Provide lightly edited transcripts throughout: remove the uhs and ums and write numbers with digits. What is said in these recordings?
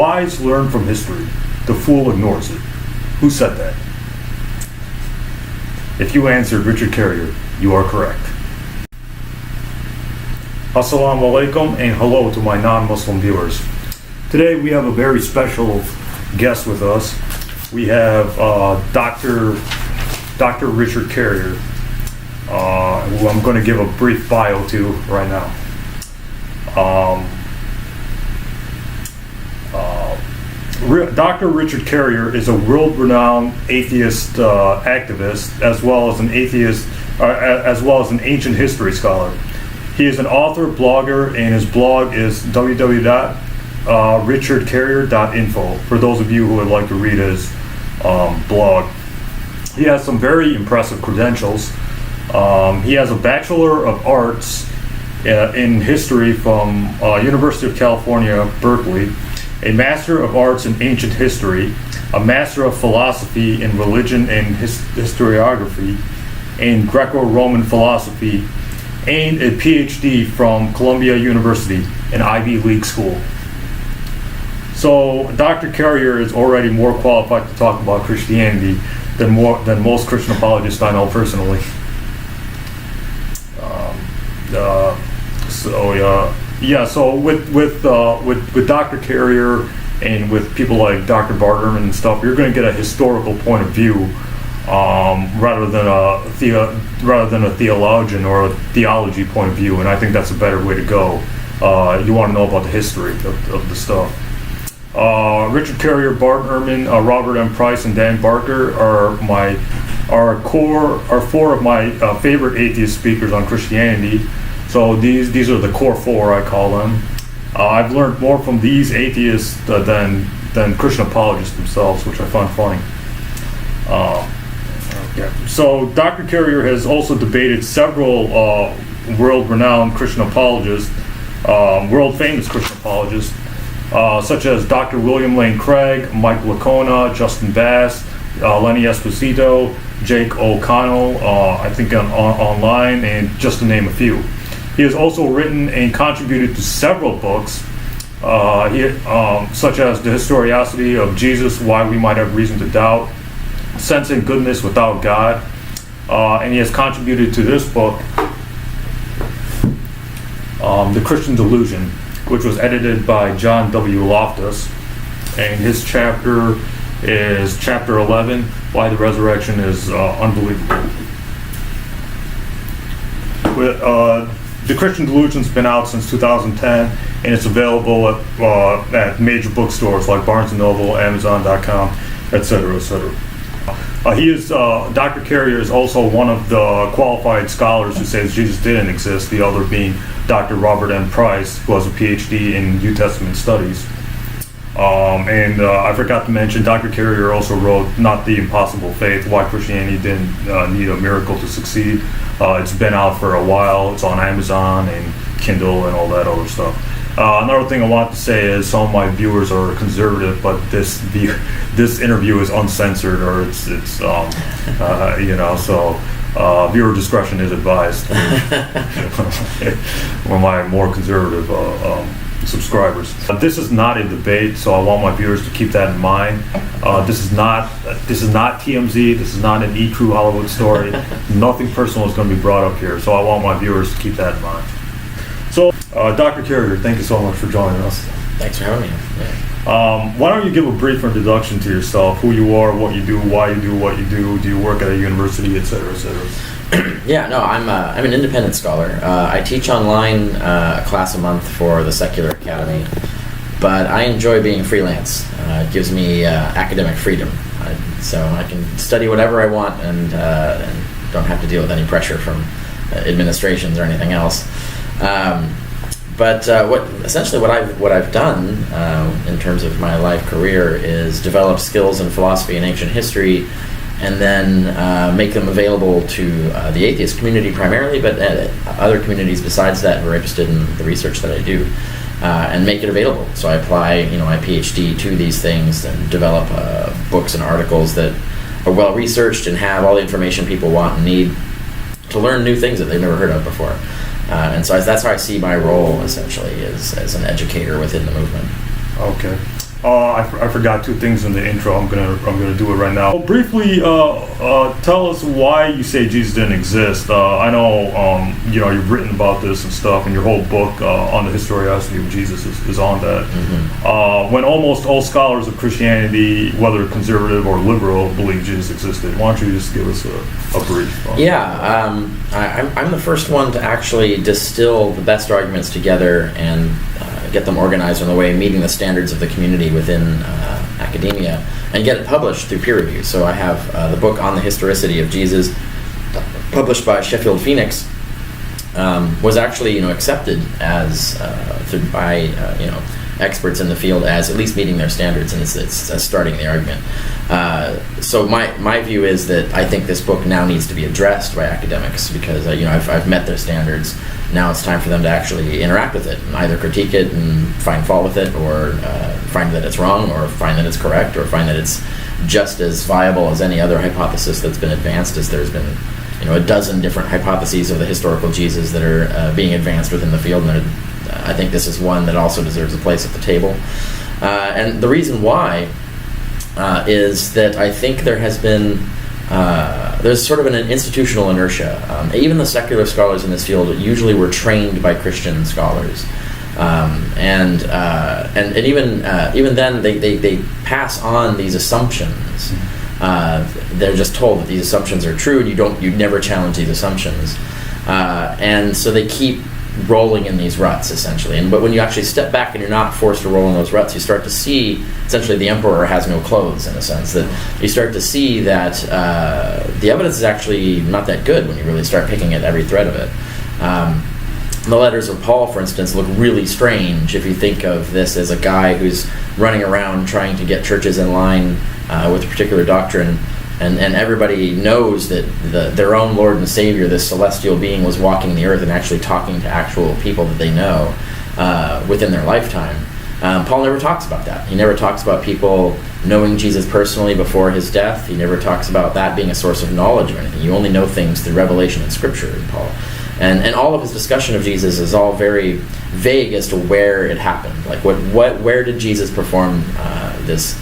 wise learn from history. The fool ignores it. Who said that? If you answered Richard Carrier, you are correct. Assalamu alaikum and hello to my non-Muslim viewers. Today we have a very special guest with us. We have Dr. Richard Carrier, who I'm going to give a brief bio to right now. Dr. Richard Carrier is a world-renowned atheist activist, as well as an ancient history scholar. He is an author, blogger, and his blog is www.richardcarrier.info, for those of you who would like to read his blog. He has some very impressive credentials. He has a Bachelor of Arts in History from University of California, Berkeley, a Master of Arts in Ancient History, a Master of Philosophy in Religion and Historiography, and Greco-Roman Philosophy, and a PhD from Columbia University, an Ivy League school. So Dr. Carrier is already more qualified to talk about Christianity than most Christian apologists I know personally. So with Dr. Carrier and with people like Dr. Bart Erman and stuff, you're going to get a historical point of view rather than a theologian or a theology point of view, and I think that's a better way to go. You want to know about the history of the stuff. Richard Carrier, Bart Erman, Robert M. Price, and Dan Barker are four of my favorite atheist speakers on Christianity. So these are the core four, I call them. I've learned more from these atheists than Christian apologists themselves, which I find funny. So Dr. Carrier has also debated several world-renowned Christian apologists, world-famous Christian apologists, such as Dr. William Lane Craig, Mike Licona, Justin Bass, Lenny Esposito, Jake O'Connell, I think online, and just to name a few. He has also written and contributed to several books, such as The Historicity of Jesus, Why We Might Have Reason to Doubt, Sense and Goodness Without God, and he has contributed to this book, The Christian Delusion, which was edited by John W. Loftus, and his chapter is chapter 11, Why the Resurrection is Unbelievable. The Christian Delusion's been out since 2010, and it's available at major bookstores like Barnes & Noble, Amazon.com, etc., etc. Dr. Carrier is also one of the qualified scholars who says Jesus didn't exist, the other being Dr. Robert M. Price, who has a PhD in New Testament studies. I forgot to mention, Dr. Carrier also wrote Not the Impossible Faith, Why Christianity Didn't Need a Miracle to Succeed. It's been out for a while. It's on Amazon and Kindle and all that other stuff. Another thing I want to say is some of my viewers are conservative, but this interview is uncensored, or it's viewer discretion is advised. One of my more conservative subscribers. This is not a debate, so I want my viewers to keep that in mind. This is not TMZ. This is not an E! True Hollywood story. Nothing personal is going to be brought up here, so I want my viewers to keep that in mind. So, Dr. Carrier, thank you so much for joining us. Thanks for having me. Yeah. Why don't you give a brief introduction to yourself, who you are, what you do, why you do what you do you work at a university, etc., etc.? Yeah, no, I'm an independent scholar. I teach online a class a month for the Secular Academy, but I enjoy being freelance. It gives me academic freedom, so I can study whatever I want and don't have to deal with any pressure from administrations or anything else. But what I've done in terms of my life career is develop skills in philosophy and ancient history, and then make them available to the atheist community primarily, but other communities besides that who are interested in the research that I do, and make it available. So I apply, my PhD to these things and develop books and articles that are well researched and have all the information people want and need to learn new things that they've never heard of before. And so that's how I see my role, essentially, as an educator within the movement. Okay. I forgot two things in the intro. I'm gonna do it right now. Briefly, tell us why you say Jesus didn't exist. I know you've written about this and stuff, and your whole book on the historicity of Jesus is on that. Mm-hmm. When almost all scholars of Christianity, whether conservative or liberal, believe Jesus existed. Why don't you just give us a brief? I'm the first one to actually distill the best arguments together and get them organized in a way meeting the standards of the community within academia, and get it published through peer review. So I have the book on the historicity of Jesus, published by Sheffield Phoenix, was actually accepted as by experts in the field as at least meeting their standards, and it's starting the argument. So my view is that I think this book now needs to be addressed by academics because I've met their standards. Now it's time for them to actually interact with it and either critique it and find fault with it, or find that it's wrong, or find that it's correct, or find that it's just as viable as any other hypothesis that's been advanced, as there's been a dozen different hypotheses of the historical Jesus that are being advanced within the field, and I think this is one that also deserves a place at the table. And the reason why is that I think there has been there's sort of an institutional inertia. Even the secular scholars in this field usually were trained by Christian scholars, and even then they pass on these assumptions. They're just told that these assumptions are true, and you never challenge these assumptions, and so they keep rolling in these ruts essentially. But when you actually step back and you're not forced to roll in those ruts, you start to see essentially the emperor has no clothes, in a sense, that you start to see that the evidence is actually not that good when you really start picking at every thread of it. The letters of Paul, for instance, look really strange if you think of this as a guy who's running around trying to get churches in line with a particular doctrine, and everybody knows that their own Lord and Savior, this celestial being, was walking the earth and actually talking to actual people that they know within their lifetime. Paul never talks about that. He never talks about people knowing Jesus personally before his death. He never talks about that being a source of knowledge or anything. You only know things through revelation and Scripture in Paul. And all of his discussion of Jesus is all very vague as to where it happened. Like where did Jesus perform this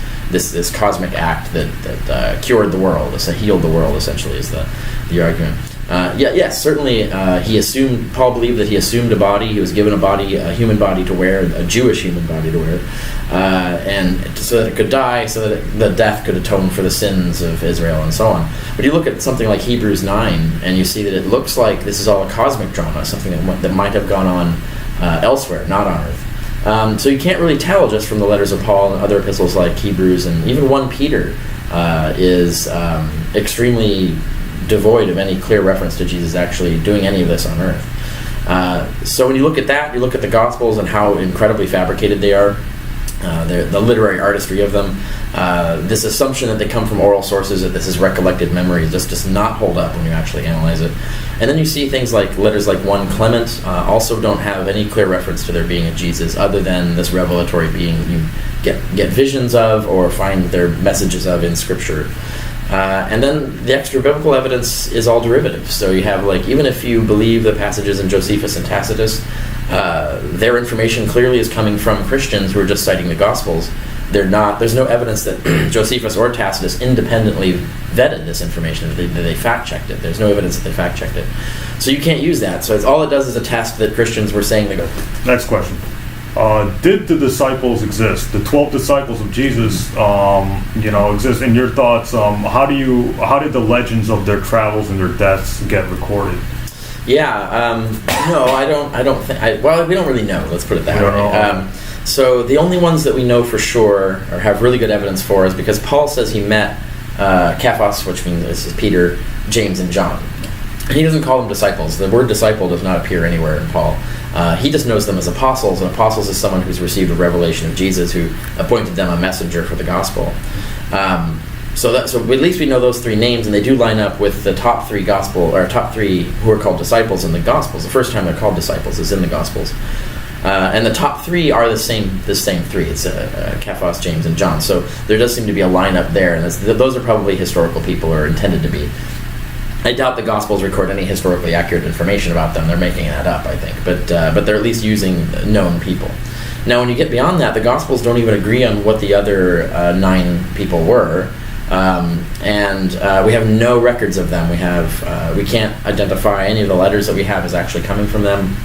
cosmic act that cured the world, healed the world, essentially, is the argument. Certainly Paul believed that he assumed a body. He was given a human body to wear, a Jewish human body to wear, and so that it could die, so that the death could atone for the sins of Israel, and so on. But you look at something like Hebrews 9, and you see that it looks like this is all a cosmic drama, something that might have gone on elsewhere, not on earth. So you can't really tell just from the letters of Paul and other epistles like Hebrews, and even 1 Peter is extremely devoid of any clear reference to Jesus actually doing any of this on earth. So when you look at that, you look at the Gospels and how incredibly fabricated they are, the literary artistry of them, this assumption that they come from oral sources, that this is recollected memory, just does not hold up when you actually analyze it. And then you see things like letters like 1 Clement also don't have any clear reference to there being a Jesus other than this revelatory being you get visions of or find their messages of in Scripture. And then the extra biblical evidence is all derivative. So you have, like, even if you believe the passages in Josephus and Tacitus, their information clearly is coming from Christians who are just citing the Gospels. There's no evidence that Josephus or Tacitus independently vetted this information, that they fact-checked it. There's no evidence that they fact-checked it. So you can't use that. So all it does is attest that Christians were saying the Next question. Did the disciples exist? The 12 disciples of Jesus, exist. In your thoughts, how did the legends of their travels and their deaths get recorded? No, I don't think. We don't really know. Let's put it that way. So the only ones that we know for sure or have really good evidence for is because Paul says he met Cephas, which means this is Peter, James, and John. He doesn't call them disciples. The word disciple does not appear anywhere in Paul. He just knows them as apostles, and apostles is someone who's received a revelation of Jesus, who appointed them a messenger for the gospel. So at least we know those three names, and they do line up with the top three who are called disciples in the Gospels. The first time they're called disciples is in the Gospels. And the top three are the same three. It's Cephas, James, and John. So there does seem to be a lineup there, and those are probably historical people, or intended to be. I doubt the Gospels record any historically accurate information about them. They're making that up, I think. But they're at least using known people. Now, when you get beyond that, the Gospels don't even agree on what the other 9 people were. And we have no records of them. We can't identify any of the letters that we have as actually coming from them.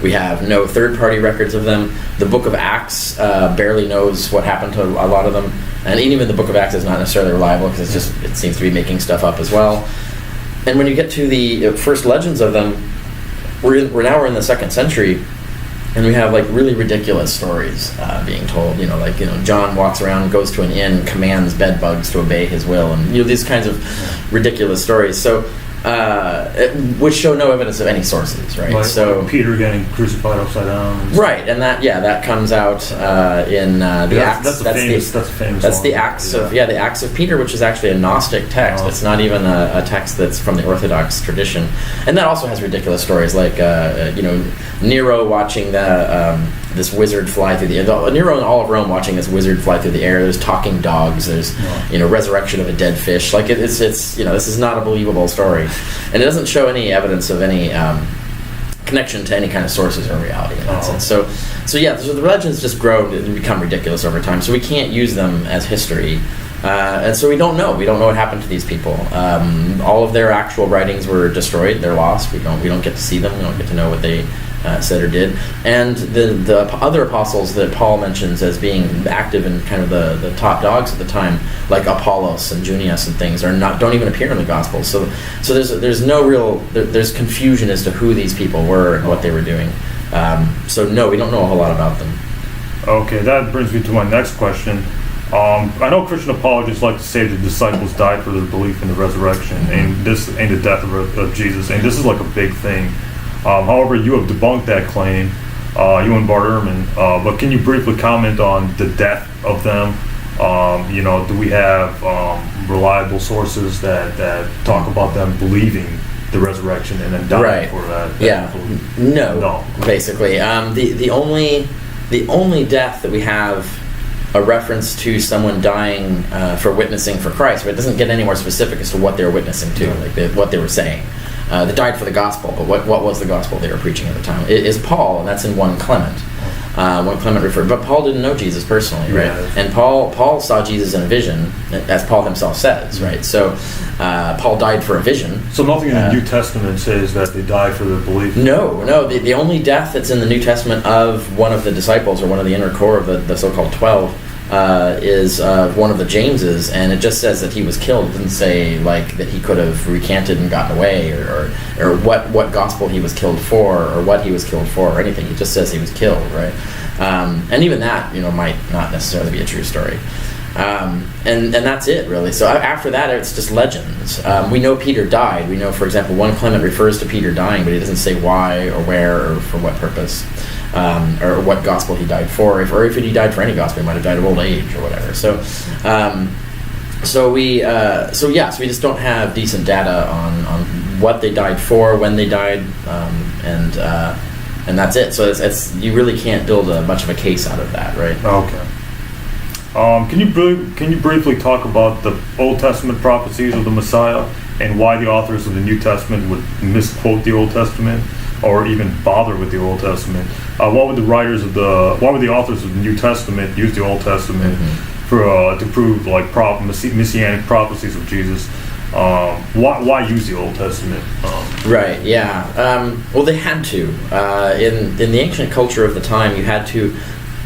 We have no third-party records of them. The Book of Acts barely knows what happened to a lot of them, and even the Book of Acts is not necessarily reliable because it seems to be making stuff up as well. And when you get to the first legends of them, we're in the 2nd century. And we have like really ridiculous stories being told. John walks around, goes to an inn, commands bed bugs to obey his will, and these kinds of ridiculous stories. So, which show no evidence of any sources, right? Like Peter getting crucified upside down. Right, and that comes out in the Acts. That's a famous. That's the Acts of the Acts of Peter, which is actually a Gnostic text. It's not even a text that's from the Orthodox tradition, and that also has ridiculous stories like Nero watching this wizard fly through the air. Nero and all of Rome watching this wizard fly through the air. There's talking dogs. There's resurrection of a dead fish. Like it's this is not a believable story, and it doesn't show any evidence of any connection to any kind of sources or reality in that sense. So the legends just grow and become ridiculous over time. So we can't use them as history. And so we don't know what happened to these people. All of their actual writings were destroyed. They're lost. We don't get to see them. We don't get to know what they said or did. And the other apostles that Paul mentions as being active in kind of the top dogs at the time, like Apollos and Junius and things, don't even appear in the Gospels. So there's confusion as to who these people were and what they were doing. So no, we don't know a whole lot about them. Okay, that brings me to my next question. I know Christian apologists like to say the disciples died for their belief in the resurrection and the death of Jesus, and this is like a big thing. However, you have debunked that claim, you and Bart Erman. But can you briefly comment on the death of them? Do we have reliable sources that talk about them believing the resurrection and then dying for that? No. Basically, the only death that we have a reference to someone dying for witnessing for Christ, but it doesn't get any more specific as to what they were witnessing to, what they were saying. They died for the gospel, but what was the gospel they were preaching at the time? It is Paul, and that's in 1 Clement. 1 Clement referred, but Paul didn't know Jesus personally, right? And Paul saw Jesus in a vision, as Paul himself says, right? So Paul died for a vision. So nothing in the New Testament says that they died for their belief? No. The only death that's in the New Testament of one of the disciples or one of the inner core of the so-called 12 is one of the Jameses, and it just says that he was killed. It doesn't say like that he could have recanted and gotten away, or what gospel he was killed for, or what he was killed for, or anything. It just says he was killed, right? And even that, might not necessarily be a true story. And that's it, really. So after that, it's just legends. We know Peter died. We know, for example, 1 Clement refers to Peter dying, but he doesn't say why or where or for what purpose, or what gospel he died for. If he died for any gospel, he might have died of old age or whatever. So we just don't have decent data on what they died for, when they died, and that's it. So it's you really can't build much of a case out of that, right? Okay. Can you briefly talk about the Old Testament prophecies of the Messiah and why the authors of the New Testament would misquote the Old Testament or even bother with the Old Testament? Why would the authors of the New Testament use the Old Testament to prove like messianic prophecies of Jesus? Why use the Old Testament? Right. Yeah. Well, they had to. In the ancient culture of the time, you had to,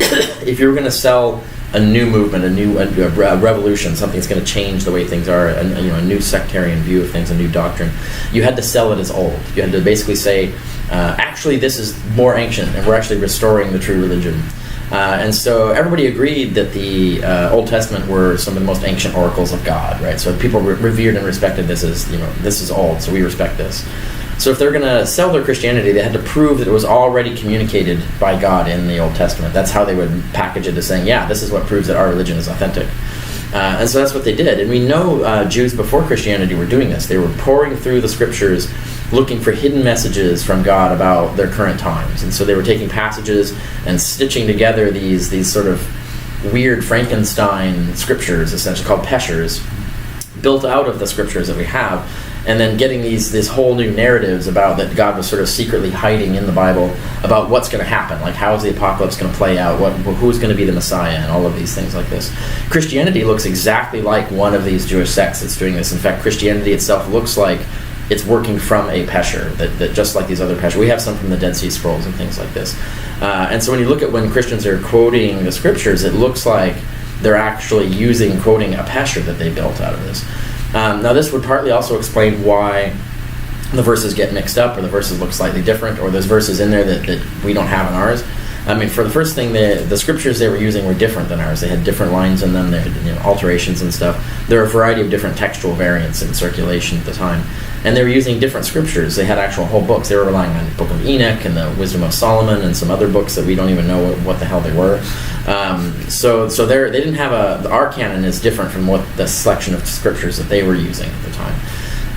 if you were going to sell a new movement, a revolution, something that's going to change the way things are, a new sectarian view of things, a new doctrine, you had to sell it as old. You had to basically say, actually, this is more ancient, and we're actually restoring the true religion. And so everybody agreed that the Old Testament were some of the most ancient oracles of God, right? So people revered and respected this as, this is old, so we respect this. So if they're going to sell their Christianity, they had to prove that it was already communicated by God in the Old Testament. That's how they would package it as saying, yeah, this is what proves that our religion is authentic. And so that's what they did. And we know Jews before Christianity were doing this. They were pouring through the scriptures, looking for hidden messages from God about their current times. And so they were taking passages and stitching together these sort of weird Frankenstein scriptures, essentially called peshers, built out of the scriptures that we have. and then getting these whole new narratives about that God was sort of secretly hiding in the Bible about what's going to happen, like how is the apocalypse going to play out, who's going to be the Messiah, and all of these things like this. Christianity looks exactly like one of these Jewish sects that's doing this. In fact, Christianity itself looks like it's working from a pesher, that just like these other pesher. We have some from the Dead Sea Scrolls and things like this. And so when you look at when Christians are quoting the scriptures, it looks like they're actually quoting a pesher that they built out of this. Now this would partly also explain why the verses get mixed up, or the verses look slightly different, or there's verses in there that we don't have in ours. I mean, for the first thing, the scriptures they were using were different than ours. They had different lines in them, they had alterations and stuff. There are a variety of different textual variants in circulation at the time. And they were using different scriptures. They had actual whole books. They were relying on the Book of Enoch and the Wisdom of Solomon and some other books that we don't even know what the hell they were. So they didn't have our canon is different from what the selection of scriptures that they were using at the time.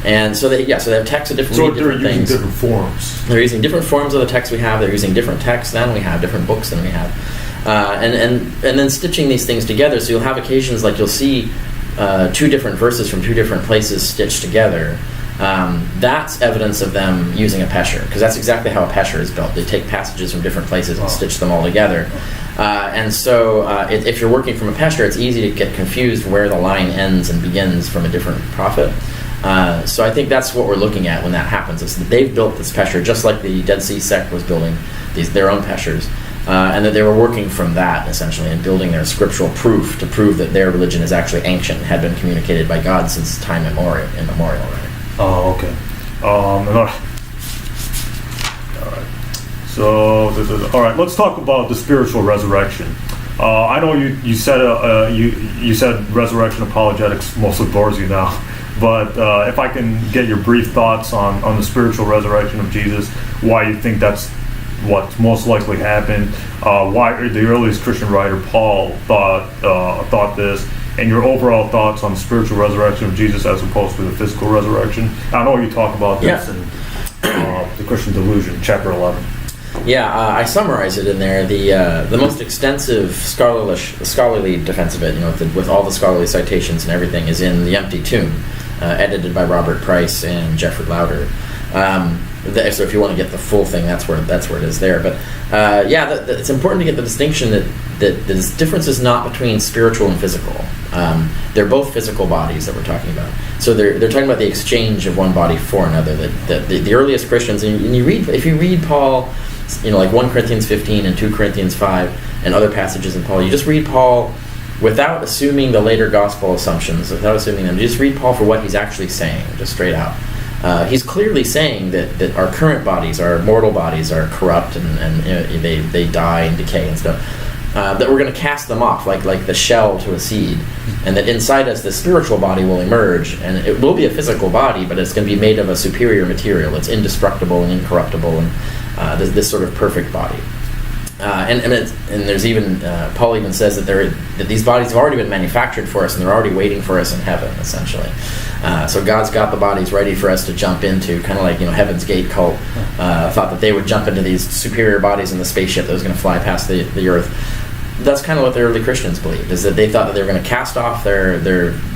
And so they have texts of different So they're different using things. different forms. They're using different forms of the text we have. They're using different texts than we have, different books than we have, and then stitching these things together. So you'll have occasions like you'll see two different verses from two different places stitched together. That's evidence of them using a pesher, because that's exactly how a pesher is built. They take passages from different places and stitch them all together. And so if you're working from a pesher, it's easy to get confused where the line ends and begins from a different prophet. So I think that's what we're looking at when that happens, is that they've built this pesher just like the Dead Sea sect was building their own peshers, and that they were working from that essentially and building their scriptural proof to prove that their religion is actually ancient, had been communicated by God since time immemorial. Right? Oh, okay. All right. So, all right. Let's talk about the spiritual resurrection. I know you said you said resurrection apologetics mostly bores you now, but if I can get your brief thoughts on the spiritual resurrection of Jesus, why you think that's what most likely happened, why the earliest Christian writer Paul thought this, and your overall thoughts on the spiritual resurrection of Jesus as opposed to the physical resurrection. I know you talk about this in the Christian Delusion, chapter 11. Yeah, I summarize it in there. The most extensive scholarly defense of it, with all the scholarly citations and everything, is in The Empty Tomb, edited by Robert Price and Jeffrey Lauder. So if you want to get the full thing, that's where it is there. But it's important to get the distinction that the difference is not between spiritual and physical. They're both physical bodies that we're talking about. So they're talking about the exchange of one body for another. The earliest Christians, and if you read Paul, like 1 Corinthians 15 and 2 Corinthians 5 and other passages in Paul, you just read Paul without assuming the later gospel assumptions, without assuming them. You just read Paul for what he's actually saying, just straight out. He's clearly saying that our current bodies, our mortal bodies, are corrupt and they die and decay and stuff. That we're going to cast them off like the shell to a seed, and that inside us the spiritual body will emerge, and it will be a physical body, but it's going to be made of a superior material. It's indestructible and incorruptible, and this sort of perfect body. And there's even Paul even says that these bodies have already been manufactured for us, and they're already waiting for us in heaven, essentially. So God's got the bodies ready for us to jump into, kind of like Heaven's Gate cult thought that they would jump into these superior bodies in the spaceship that was going to fly past the earth. That's kind of what the early Christians believed, is that they thought that they were going to cast off their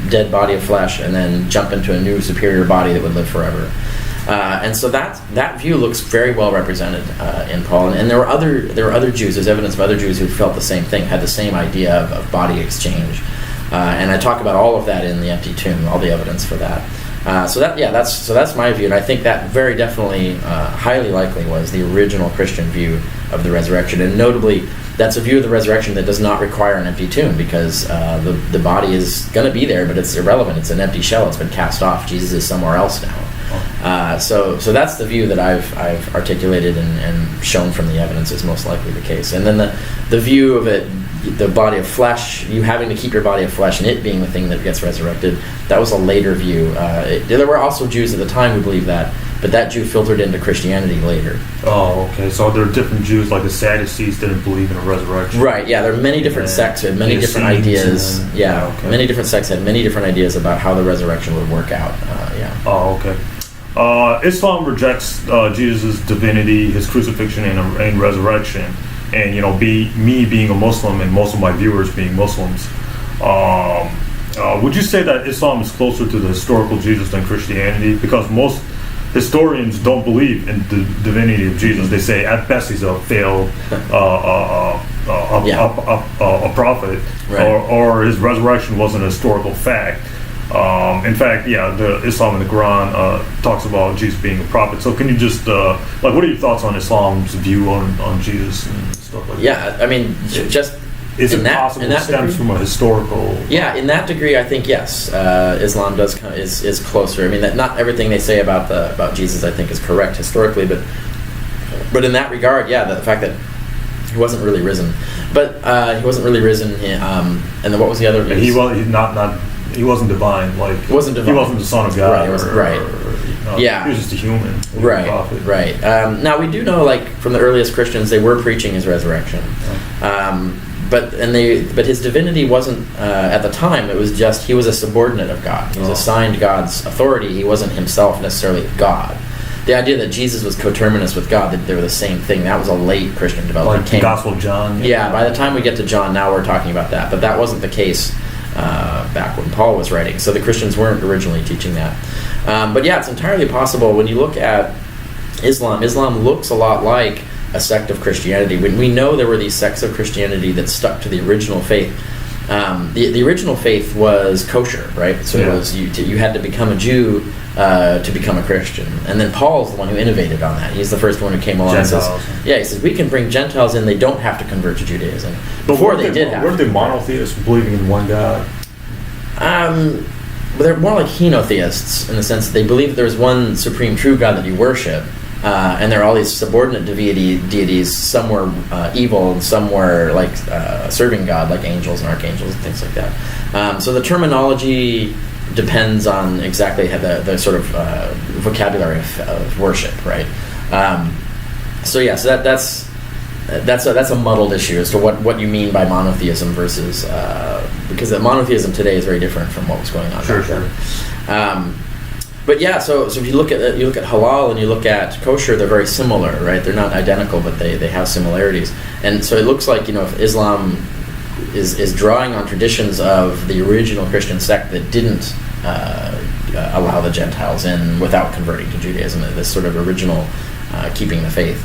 dead body of flesh and then jump into a new superior body that would live forever. And so that view looks very well represented in Paul, and there were other Jews. There's evidence of other Jews who felt the same thing, had the same idea of body exchange, and I talk about all of that in The Empty Tomb, all the evidence for that. That's my view, and I think that very definitely, highly likely, was the original Christian view of the resurrection, and notably, that's a view of the resurrection that does not require an empty tomb, because the body is going to be there, but it's irrelevant. It's an empty shell. It's been cast off. Jesus is somewhere else now. So that's the view that I've articulated and shown from the evidence is most likely the case. And then the view of it, the body of flesh, you having to keep your body of flesh and it being the thing that gets resurrected, that was a later view. There were also Jews at the time who believed that, but that Jew filtered into Christianity later. Oh, okay. So there are different Jews, like the Sadducees didn't believe in a resurrection. Right, yeah. There are many different sects with many different ideas. Okay. Many different sects had many different ideas about how the resurrection would work out. Oh, okay. Islam rejects Jesus' divinity, his crucifixion and resurrection, and me being a Muslim and most of my viewers being Muslims, Would you say that Islam is closer to the historical Jesus than Christianity? Because most historians don't believe in the divinity of Jesus. They say at best he's a failed a prophet, right. or his resurrection wasn't a historical fact. In fact, the Islam in the Quran talks about Jesus being a prophet. So can you just what are your thoughts on Islam's view on Jesus and stuff like that? Yeah, I mean, just is it possible it stems from a historical? Yeah, in that degree, I think yes. Islam is closer. I mean, that not everything they say about Jesus, I think, is correct historically, but in that regard, the fact that he wasn't really risen, he wasn't really risen. And then what was the other? He wasn't divine. Like he wasn't divine. He wasn't the son of God. Right. He was just a human. Right. Prophet. Right. Now we do know, like from the earliest Christians, they were preaching his resurrection. But his divinity wasn't at the time. It was just he was a subordinate of God. He was assigned God's authority. He wasn't himself necessarily God. The idea that Jesus was coterminous with God, that they were the same thing, that was a late Christian development. Like the Gospel of John. Yeah, by the time we get to John, now we're talking about that. But that wasn't the case back when Paul was writing. So the Christians weren't originally teaching that. But it's entirely possible. When you look at Islam looks a lot like a sect of Christianity. When we know there were these sects of Christianity that stuck to the original faith. The original faith was kosher, right? So it was you had to become a Jew to become a Christian. And then Paul's the one who innovated on that. He's the first one who came along Gentiles. and says, he says, we can bring Gentiles in, they don't have to convert to Judaism. Before they did have to. Weren't they monotheists, believing in one God? But they're more like henotheists, in the sense that they believe that there's one supreme true God that you worship, and there are all these subordinate deities, some were evil, and some were like serving God, like angels and archangels and things like that. So the terminology depends on exactly how the sort of vocabulary of worship, right? So that's a muddled issue as to what you mean by monotheism versus because the monotheism today is very different from what was going on back then. But so if you look at halal and you look at kosher, they're very similar, right? They're not identical, but they have similarities. And so it looks like if Islam is drawing on traditions of the original Christian sect that didn't allow the Gentiles in without converting to Judaism, this sort of original keeping the faith.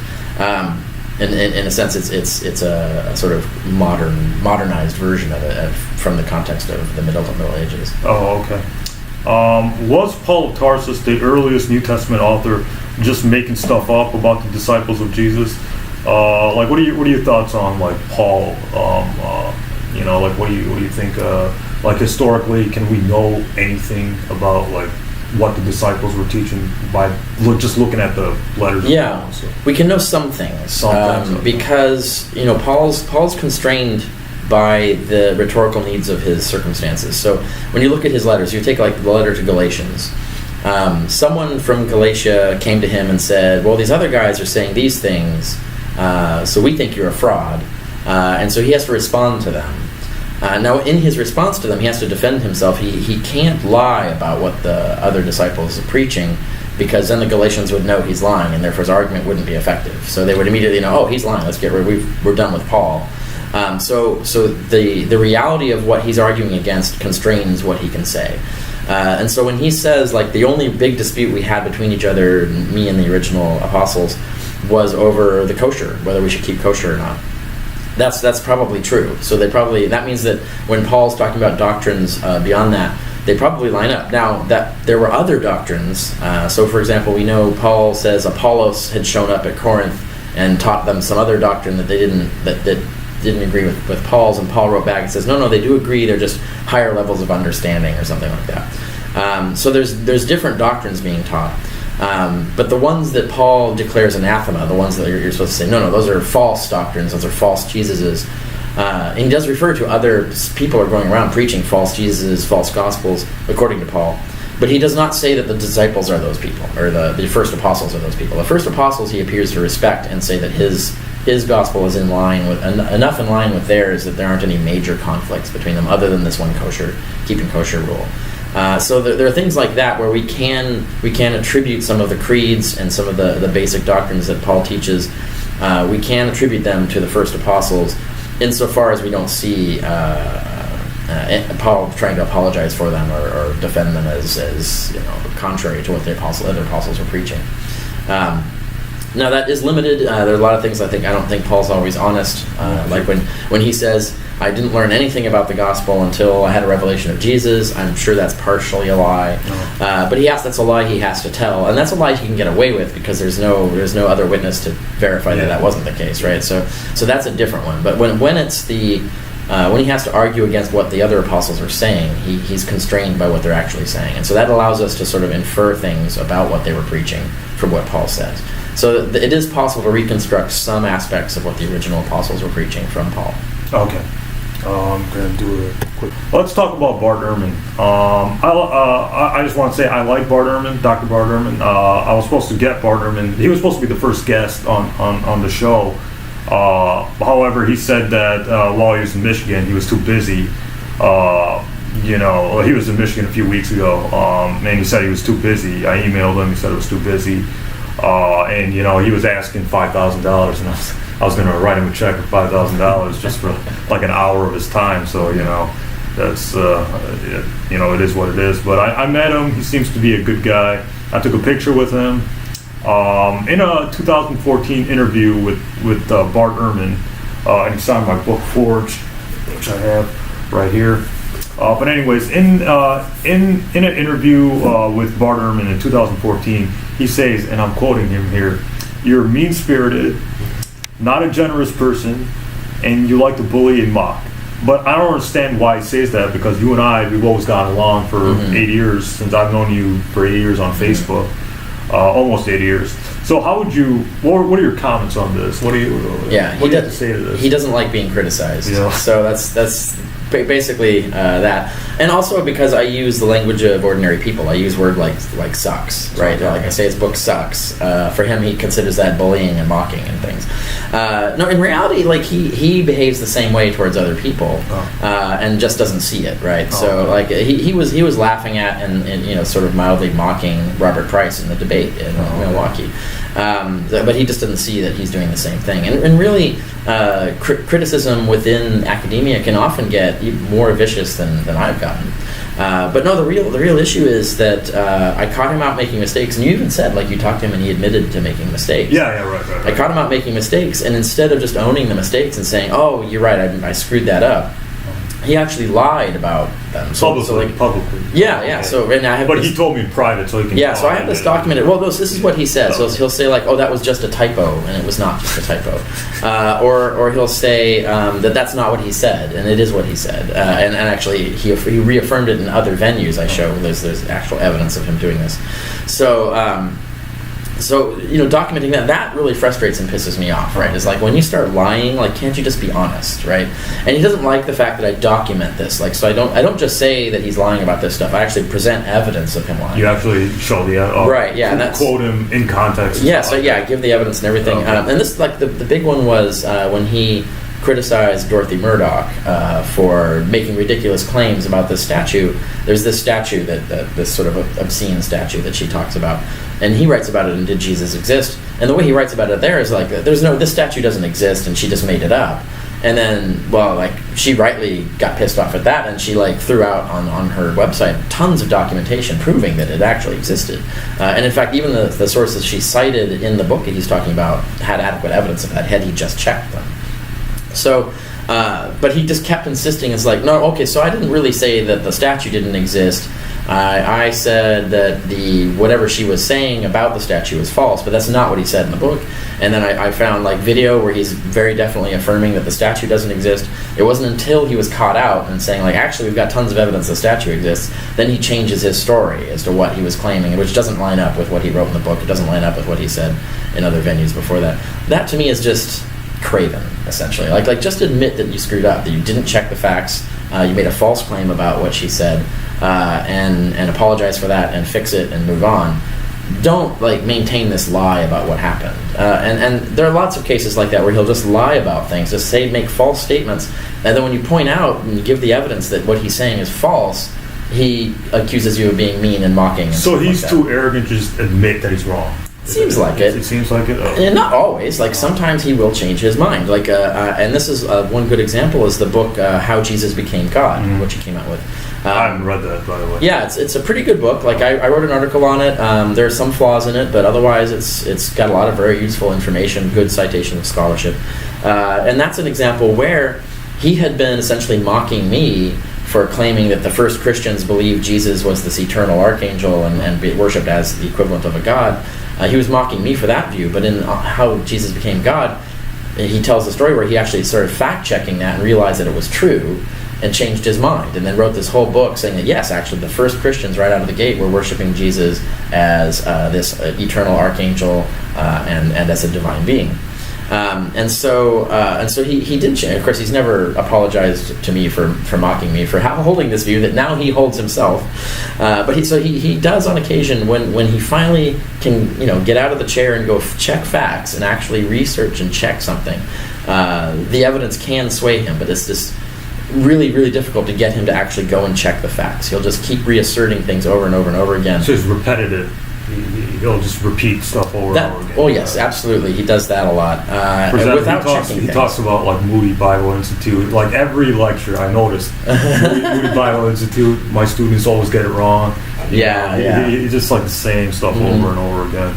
In a sense, it's a sort of modernized version of it from the context of the Middle Ages. Oh, okay. Was Paul of Tarsus the earliest New Testament author just making stuff up about the disciples of Jesus? What are your thoughts on like Paul? What do you think? Historically, can we know anything about like what the disciples were teaching by just looking at the letters? We can know some things because Paul's constrained by the rhetorical needs of his circumstances. So when you look at his letters, you take like the letter to Galatians. Someone from Galatia came to him and said, well, these other guys are saying these things, so we think you're a fraud. And so he has to respond to them. Now, in his response to them, he has to defend himself. He can't lie about what the other disciples are preaching, because then the Galatians would know he's lying, and therefore his argument wouldn't be effective. So they would immediately know, he's lying. Let's get rid. We're done with Paul. So the reality of what he's arguing against constrains what he can say. And so when he says, like, the only big dispute we had between each other, me and the original apostles, was over the kosher, whether we should keep kosher or not. That's probably true. So that means that when Paul's talking about doctrines beyond that, they probably line up. Now, that there were other doctrines. So, for example, we know Paul says Apollos had shown up at Corinth and taught them some other doctrine that they didn't agree with Paul's, and Paul wrote back and says, no, they do agree. They're just higher levels of understanding or something like that. So there's different doctrines being taught. But the ones that Paul declares anathema, the ones that you're supposed to say, no, those are false doctrines, those are false Jesuses. And he does refer to other people are going around preaching false Jesuses, false gospels, according to Paul. But he does not say that the disciples are those people, or the first apostles are those people. The first apostles he appears to respect and say that his gospel is in line with enough in line with theirs that there aren't any major conflicts between them, other than this one keeping kosher rule. So there are things like that where we can attribute some of the creeds and some of the basic doctrines that Paul teaches. We can attribute them to the first apostles, insofar as we don't see Paul trying to apologize for them or defend them as contrary to what the other apostles were preaching. Now that is limited. There are a lot of things I don't think Paul's always honest. Like when he says, "I didn't learn anything about the gospel until I had a revelation of Jesus." I'm sure that's partially a lie, but that's a lie he has to tell, and that's a lie he can get away with because there's no other witness to verify that wasn't the case, right? So that's a different one. But when it's when he has to argue against what the other apostles are saying, he's constrained by what they're actually saying, and so that allows us to sort of infer things about what they were preaching from what Paul says. So it is possible to reconstruct some aspects of what the original apostles were preaching from Paul. Okay. I'm going to do a quick... Let's talk about Bart Ehrman. I just want to say I like Bart Ehrman, Dr. Bart Ehrman. I was supposed to get Bart Ehrman. He was supposed to be the first guest on the show. However, he said that while he was in Michigan, he was too busy. He was in Michigan a few weeks ago, and he said he was too busy. I emailed him. He said it was too busy. And he was asking $5,000, and I was going to write him a check for $5,000 just for like an hour of his time. So that's it is what it is. But I met him. He seems to be a good guy. I took a picture with him in a 2014 interview with Bart Ehrman, and he signed my book Forged, which I have right here. But anyways, in an interview with Bart Ehrman in 2014, he says, and I'm quoting him here, "You're mean-spirited, not a generous person, and you like to bully and mock." But I don't understand why he says that, because you and I, we've always gotten along for 8 years, since I've known you for 8 years on Facebook, almost 8 years. So how would you, what are your comments on this? What do you have to say to this? He doesn't like being criticized. Yeah. So that's basically that. And also because I use the language of ordinary people. I use word like sucks, right? Okay. Like I say his book sucks. For him, he considers that bullying and mocking and things. No, in reality, like he behaves the same way towards other people, and just doesn't see it, right? So like he was laughing at and sort of mildly mocking Robert Price in the debate in Milwaukee. But he just doesn't see that he's doing the same thing. And really, criticism within academia can often get more vicious than I've gotten. But no, the real issue is that I caught him out making mistakes, and you even said, like, you talked to him and he admitted to making mistakes. Yeah, right. I caught him out making mistakes, and instead of just owning the mistakes and saying, "Oh, you're right, I screwed that up," he actually lied about them. Publicly. Yeah. So and I have. But he told me in private, so he can. Yeah. So I have this documented. Well, this is what he says. So he'll say like, "Oh, that was just a typo," and it was not just a typo. Or he'll say that's not what he said, and it is what he said. And actually, he reaffirmed it in other venues. I show there's actual evidence of him doing this. So documenting that really frustrates and pisses me off, right? It's like when you start lying, like, can't you just be honest, right? And he doesn't like the fact that I document this, like, so I don't just say that he's lying about this stuff. I actually present evidence of him lying. You actually show the right, yeah, and that's, quote him in context. Yeah, so I give the evidence and everything. Okay. And this, like, the big one was when he criticized Dorothy Murdoch for making ridiculous claims about this statue. There's this statue that this sort of obscene statue that she talks about, and he writes about it in Did Jesus Exist? And the way he writes about it there is like, this statue doesn't exist, and she just made it up. And then, she rightly got pissed off at that, and she threw out on her website tons of documentation proving that it actually existed. And in fact, even the sources she cited in the book that he's talking about had adequate evidence of that had he just checked them. So, but he just kept insisting. It's like, no, okay, so I didn't really say that the statue didn't exist. I said that whatever she was saying about the statue was false, but that's not what he said in the book. And then I found video where he's very definitely affirming that the statue doesn't exist. It wasn't until he was caught out and saying, actually, we've got tons of evidence the statue exists, then he changes his story as to what he was claiming, which doesn't line up with what he wrote in the book. It doesn't line up with what he said in other venues before that. That, to me, is just craven, essentially. Like just admit that you screwed up, that you didn't check the facts, you made a false claim about what she said, and apologize for that and fix it and move on. Don't maintain this lie about what happened. And there are lots of cases like that where he'll just lie about things, just make false statements, and then when you point out and you give the evidence that what he's saying is false, he accuses you of being mean and mocking. And so he's too arrogant to just admit that he's wrong. Seems like it. It seems like it. And not always. Like sometimes he will change his mind. Like, and this is one good example is the book How Jesus Became God, which he came out with. I haven't read that, by the way. Yeah, it's a pretty good book. Like I wrote an article on it. There are some flaws in it, but otherwise it's got a lot of very useful information, good citation of scholarship, and that's an example where he had been essentially mocking me for claiming that the first Christians believed Jesus was this eternal archangel and be worshipped as the equivalent of a god. He was mocking me for that view, but in How Jesus Became God, he tells the story where he actually started fact-checking that and realized that it was true and changed his mind, and then wrote this whole book saying that yes, actually the first Christians right out of the gate were worshiping Jesus as this eternal archangel and as a divine being. And so he did change. Of course, he's never apologized to me for mocking me for holding this view that now he holds himself. But he does on occasion when he finally can get out of the chair and go check facts and actually research and check something. The evidence can sway him, but it's just really, really difficult to get him to actually go and check the facts. He'll just keep reasserting things over and over and over again. So it's repetitive. He'll just repeat stuff over and over again. Oh yes, absolutely. He does that a lot. For example, without checking he talks about like Moody Bible Institute. Like every lecture, I noticed Moody Bible Institute. My students always get it wrong. Yeah. It's just like the same stuff over and over again.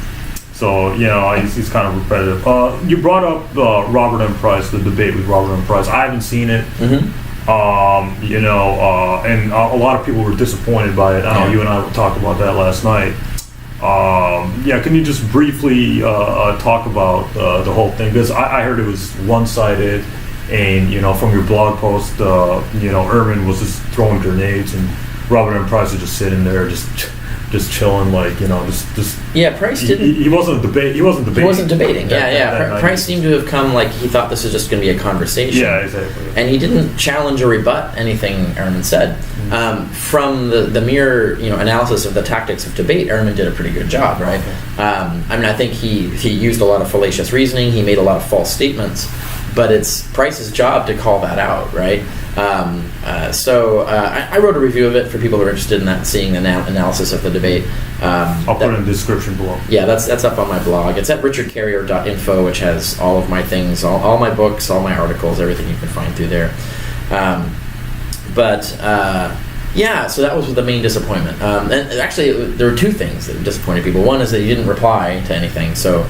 So he's kind of repetitive. You brought up Robert M. Price, the debate with Robert M. Price. I haven't seen it. And a lot of people were disappointed by it. I know you and I talked about that last night. Can you just briefly talk about the whole thing? Because I heard it was one-sided, and from your blog post, Erman was just throwing grenades, and Robert M. Price was just sitting there, just chilling, Price didn't. He wasn't debating. He wasn't debating. Price seemed to have come like he thought this was just going to be a conversation. Yeah, exactly. And he didn't challenge or rebut anything Erman said. From the mere analysis of the tactics of debate, Erman did a pretty good job, right? Okay. I think he used a lot of fallacious reasoning. He made a lot of false statements, but it's Price's job to call that out, right? I wrote a review of it for people who are interested in seeing the analysis of the debate. I'll put it in the description below. Yeah, that's up on my blog. It's at richardcarrier.info, which has all of my things, all my books, all my articles, everything you can find through there. So that was the main disappointment. And actually, there were two things that disappointed people. One is that he didn't reply to anything, so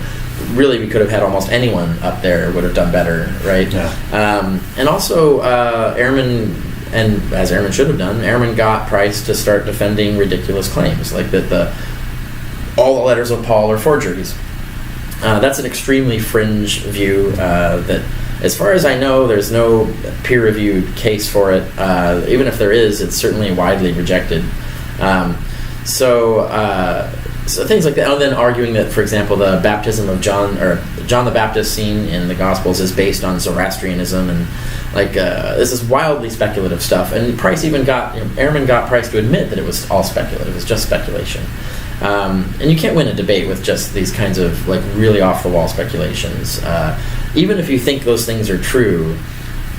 really we could have had almost anyone up there would have done better, right? Yeah. And also, Erman, and as Erman should have done, Erman got Price to start defending ridiculous claims, like that all the letters of Paul are forgeries. That's an extremely fringe view that, as far as I know, there's no peer-reviewed case for it. Even if there is, it's certainly widely rejected. So things like that. And then arguing that, for example, the baptism of John the Baptist scene in the Gospels is based on Zoroastrianism, and this is wildly speculative stuff. And Price even Erman got Price to admit that it was all speculative. It was just speculation. And you can't win a debate with just these kinds of really off-the-wall speculations. Even if you think those things are true,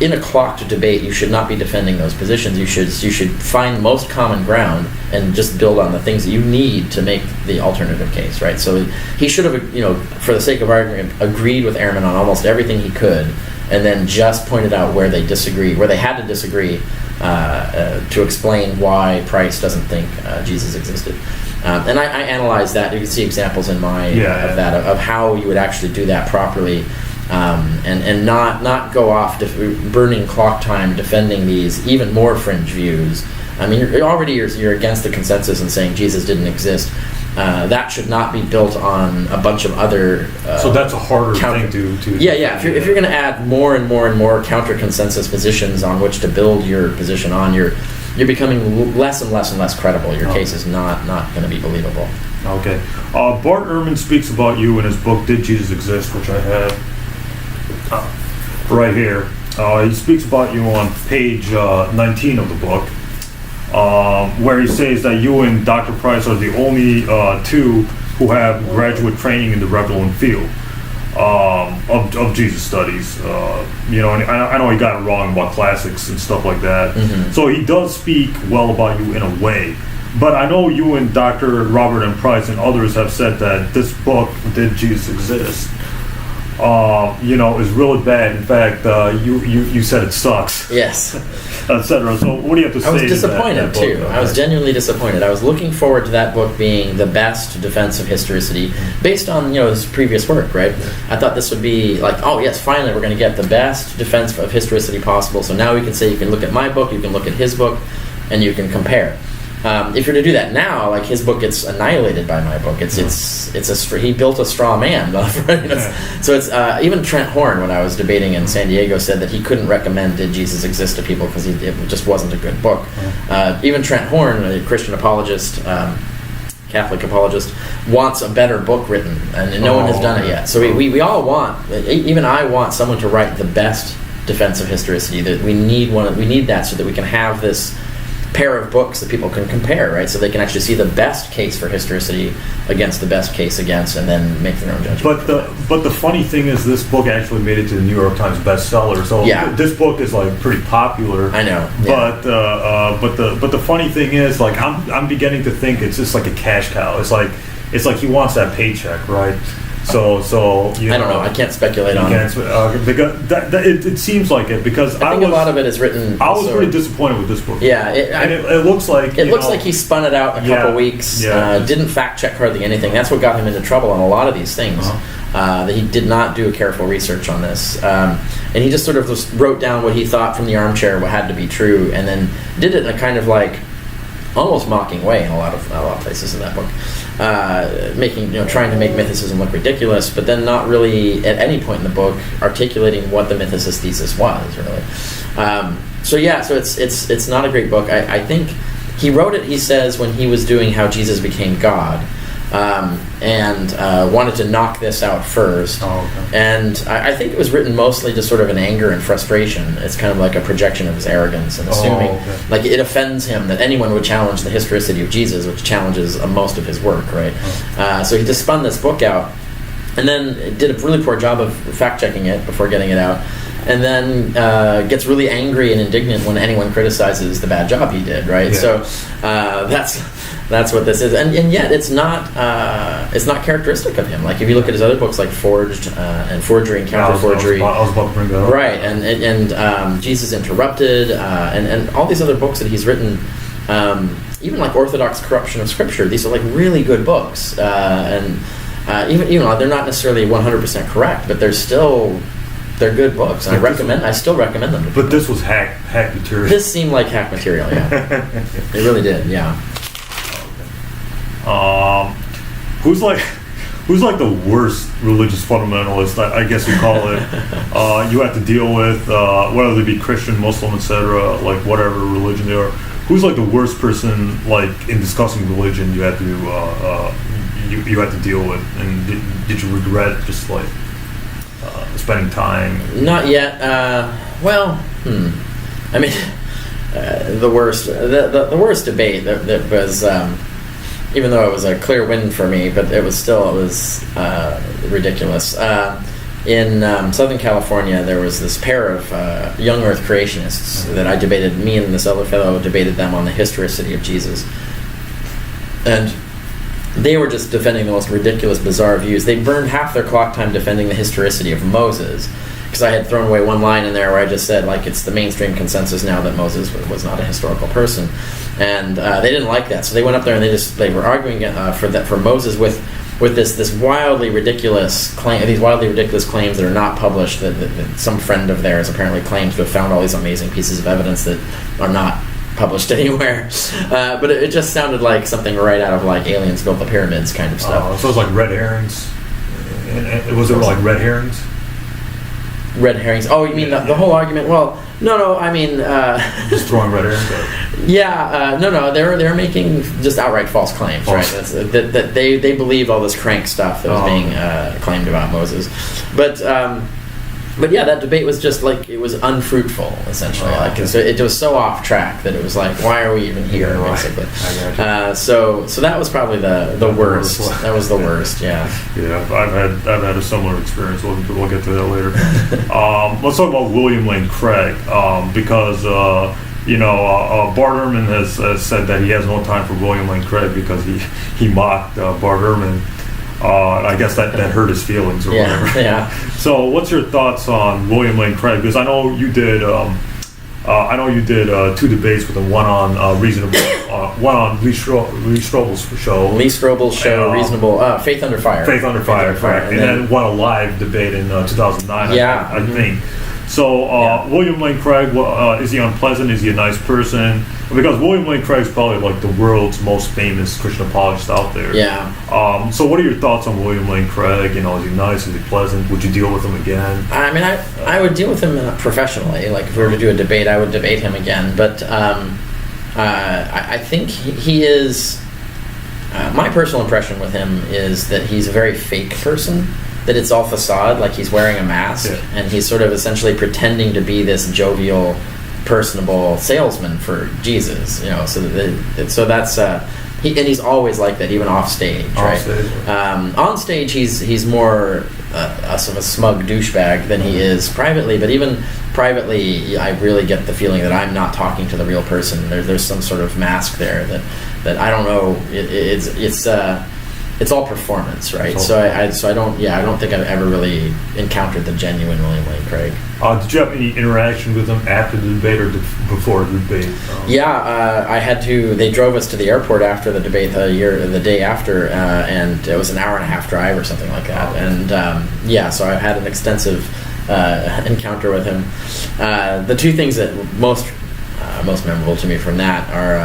in a clocked debate, you should not be defending those positions. You should find most common ground and just build on the things that you need to make the alternative case, right? So he should have, for the sake of argument, agreed with Erman on almost everything he could, and then just pointed out where they had to disagree, to explain why Price doesn't think Jesus existed. And I analyzed that. You can see examples in my of how you would actually do that properly. And not go off burning clock time defending these even more fringe views. I mean, you're against the consensus and saying Jesus didn't exist. That should not be built on a bunch of other. So that's a harder thing to. Yeah. If you're going to add more and more and more counter consensus positions on which to build your position on, you're becoming less and less and less credible. Your case is not going to be believable. Okay. Bart Ehrman speaks about you in his book "Did Jesus Exist?", which I have right here. He speaks about you on page 19 of the book, where he says that you and Dr. Price are the only two who have graduate training in the relevant field of Jesus studies. And I know he got it wrong about classics and stuff like that. Mm-hmm. So he does speak well about you in a way. But I know you and Dr. Robert M. Price and others have said that this book, Did Jesus Exist? Is really bad. In fact, you said it sucks. Yes. Etc. So what do you have to say? I was to disappointed that too. book? I was genuinely disappointed. I was looking forward to that book being the best defense of historicity, based on his previous work. Right? I thought this would be like, oh yes, finally we're going to get the best defense of historicity possible. So now we can say you can look at my book, you can look at his book, and you can compare. If you're to do that now, like his book gets annihilated by my book. He built a straw man. So it's even Trent Horn, when I was debating in San Diego, said that he couldn't recommend Did Jesus Exist to people because it just wasn't a good book. Even Trent Horn, a Christian apologist, Catholic apologist, wants a better book written, and no one has done it yet. So we all want, even I want someone to write the best defense of historicity. That we need that so that we can have this pair of books that people can compare, right? So they can actually see the best case for historicity against the best case against, and then make their own judgment. But the funny thing is, this book actually made it to the New York Times bestseller. So this book is like pretty popular. I know. Yeah. But the funny thing is, like I'm beginning to think it's just like a cash cow. It's like he wants that paycheck, right? So I don't know. I can't speculate on it. Because it seems like it, because I think a lot of it is written. I was pretty disappointed with this book. Yeah, it looks like like he spun it out in a couple weeks. Yeah. Didn't fact check hardly anything. That's what got him into trouble on a lot of these things. That he did not do a careful research on this, and he just sort of just wrote down what he thought from the armchair, what had to be true, and then did it in a kind of like almost mocking way in a lot of places in that book, trying to make mythicism look ridiculous, but then not really at any point in the book articulating what the mythicist thesis was really. So it's not a great book. I think he wrote it, he says, when he was doing How Jesus Became God, and wanted to knock this out first. And I think it was written mostly just sort of in anger and frustration. It's kind of like a projection of his arrogance and assuming like it offends him that anyone would challenge the historicity of Jesus, which challenges most of his work, right? So he just spun this book out, and then did a really poor job of fact-checking it before getting it out, and then gets really angry and indignant when anyone criticizes the bad job he did, right? So that's what this is, and yet it's not characteristic of him. Like if you look at his other books, like Forged and Forgery and Counter-Forgery, I was about to bring that up. right? And Jesus Interrupted, and all these other books that he's written, even like Orthodox Corruption of Scripture. These are like really good books, and even they're not necessarily 100% correct, but they're good books. And I still recommend them. But this was hack material. This seemed like hack material, yeah. It really did, yeah. Who's like the worst religious fundamentalist, I guess you call it, you have to deal with, whether they be Christian, Muslim, etc., like whatever religion they are. Who's like the worst person, like in discussing religion, you had to you had to deal with, and did you regret just like spending time? Not yet. I mean, the worst debate that was. Even though it was a clear win for me, but it was ridiculous. In Southern California, there was this pair of young Earth creationists that I debated. Me and this other fellow debated them on the historicity of Jesus, and they were just defending the most ridiculous, bizarre views. They burned half their clock time defending the historicity of Moses, because I had thrown away one line in there where I just said, like, it's the mainstream consensus now that Moses was not a historical person, and they didn't like that. So they went up there and they were arguing for Moses with this wildly ridiculous claim, these wildly ridiculous claims that are not published. That some friend of theirs apparently claims to have found all these amazing pieces of evidence that are not published anywhere. But it just sounded like something right out of like Aliens Built the Pyramids kind of stuff. So it was like red herrings. Was it like red herrings? Red herrings. Oh, you mean the whole argument? Well, no. I mean, just throwing red herrings at it. Yeah, no. They're making just outright false claims, right? That they believed all this crank stuff that was being claimed about Moses, but yeah, that debate was just like, it was unfruitful essentially. So it was so off track that it was like, why are we even here? Basically. So that was probably the worst. That was the worst. Yeah. Yeah, I've had a similar experience. We'll get to that later. Let's talk about William Lane Craig, because Bart Ehrman has said that he has no time for William Lane Craig because he mocked Bart Ehrman. I guess that hurt his feelings or whatever. Yeah. So, what's your thoughts on William Lane Craig? Because I know you did. Two debates with him. One on one on Lee Strobel's show. Lee Strobel's show, reasonable. Faith Under Fire. Faith Under Fire, correct. And then one a live debate in 2009. Yeah. I think. So, William Lane Craig, is he unpleasant? Is he a nice person? Because William Lane Craig's probably like the world's most famous Christian apologist out there. Yeah. So, what are your thoughts on William Lane Craig? Is he nice? Is he pleasant? Would you deal with him again? I mean, I would deal with him professionally. Like, if we were to do a debate, I would debate him again. But I think he is. My personal impression with him is that he's a very fake person. That it's all facade, like he's wearing a mask, and he's sort of essentially pretending to be this jovial, personable salesman for Jesus. So that's and he's always like that, even off stage, right? On stage, he's more a sort of a smug douchebag than he is privately. But even privately, I really get the feeling that I'm not talking to the real person. There's some sort of mask there that I don't know. It's all performance, right? So I don't think I've ever really encountered the genuine William Lane Craig. Did you have any interaction with him after the debate or before the debate? I had to. They drove us to the airport after the debate the day after, and it was an hour and a half drive or something like that. And so I had an extensive encounter with him. The two things that most memorable to me from that are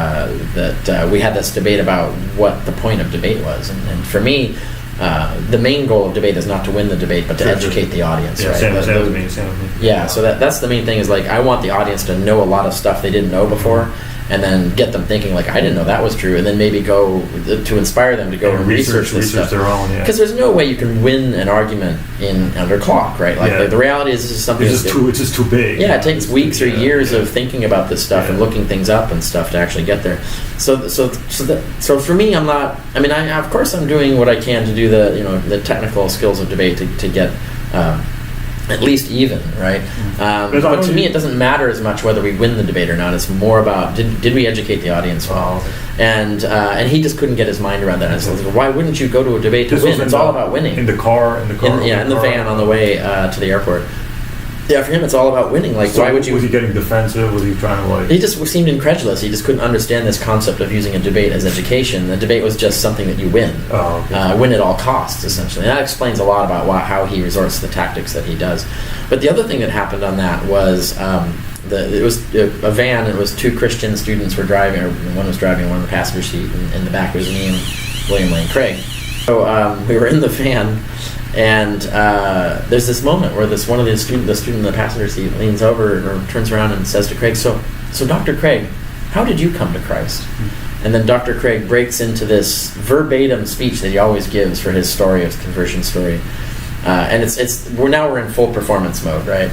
that we had this debate about what the point of debate was, and for me, the main goal of debate is not to win the debate, but to educate the audience. Yeah, right? Same with me. Yeah, so that's the main thing. Is like I want the audience to know a lot of stuff they didn't know before, and then get them thinking like I didn't know that was true, and then maybe go to inspire them to go and research this stuff. Their own. Because there's no way you can win an argument in underclock, right? Like the reality is this is something. It's just too big. Yeah, it takes weeks or years of thinking about this stuff and looking things up and stuff to actually get there. So for me, I'm not. I mean, of course I'm doing what I can to do the technical skills of debate to get. At least even, right? But to me, it doesn't matter as much whether we win the debate or not. It's more about did we educate the audience well? And he just couldn't get his mind around that. And I said, why wouldn't you go to a debate to win? It's all about winning. In the car. In the van on the way to the airport. Yeah, for him, it's all about winning. Like, so why would you? Was he getting defensive? Was he trying to He just seemed incredulous. He just couldn't understand this concept of using a debate as education. The debate was just something that you win, win at all costs, essentially. And that explains a lot about how he resorts to the tactics that he does. But the other thing that happened on that was it was a van. It was two Christian students were driving, or one was driving, one in the passenger seat, and in the back it was me and William Lane Craig. So we were in the van. And there's this moment where the student in the passenger seat leans over or turns around and says to Craig, so Dr. Craig, how did you come to Christ? And then Dr. Craig breaks into this verbatim speech that he always gives for his story, his conversion story. And we're in full performance mode, right?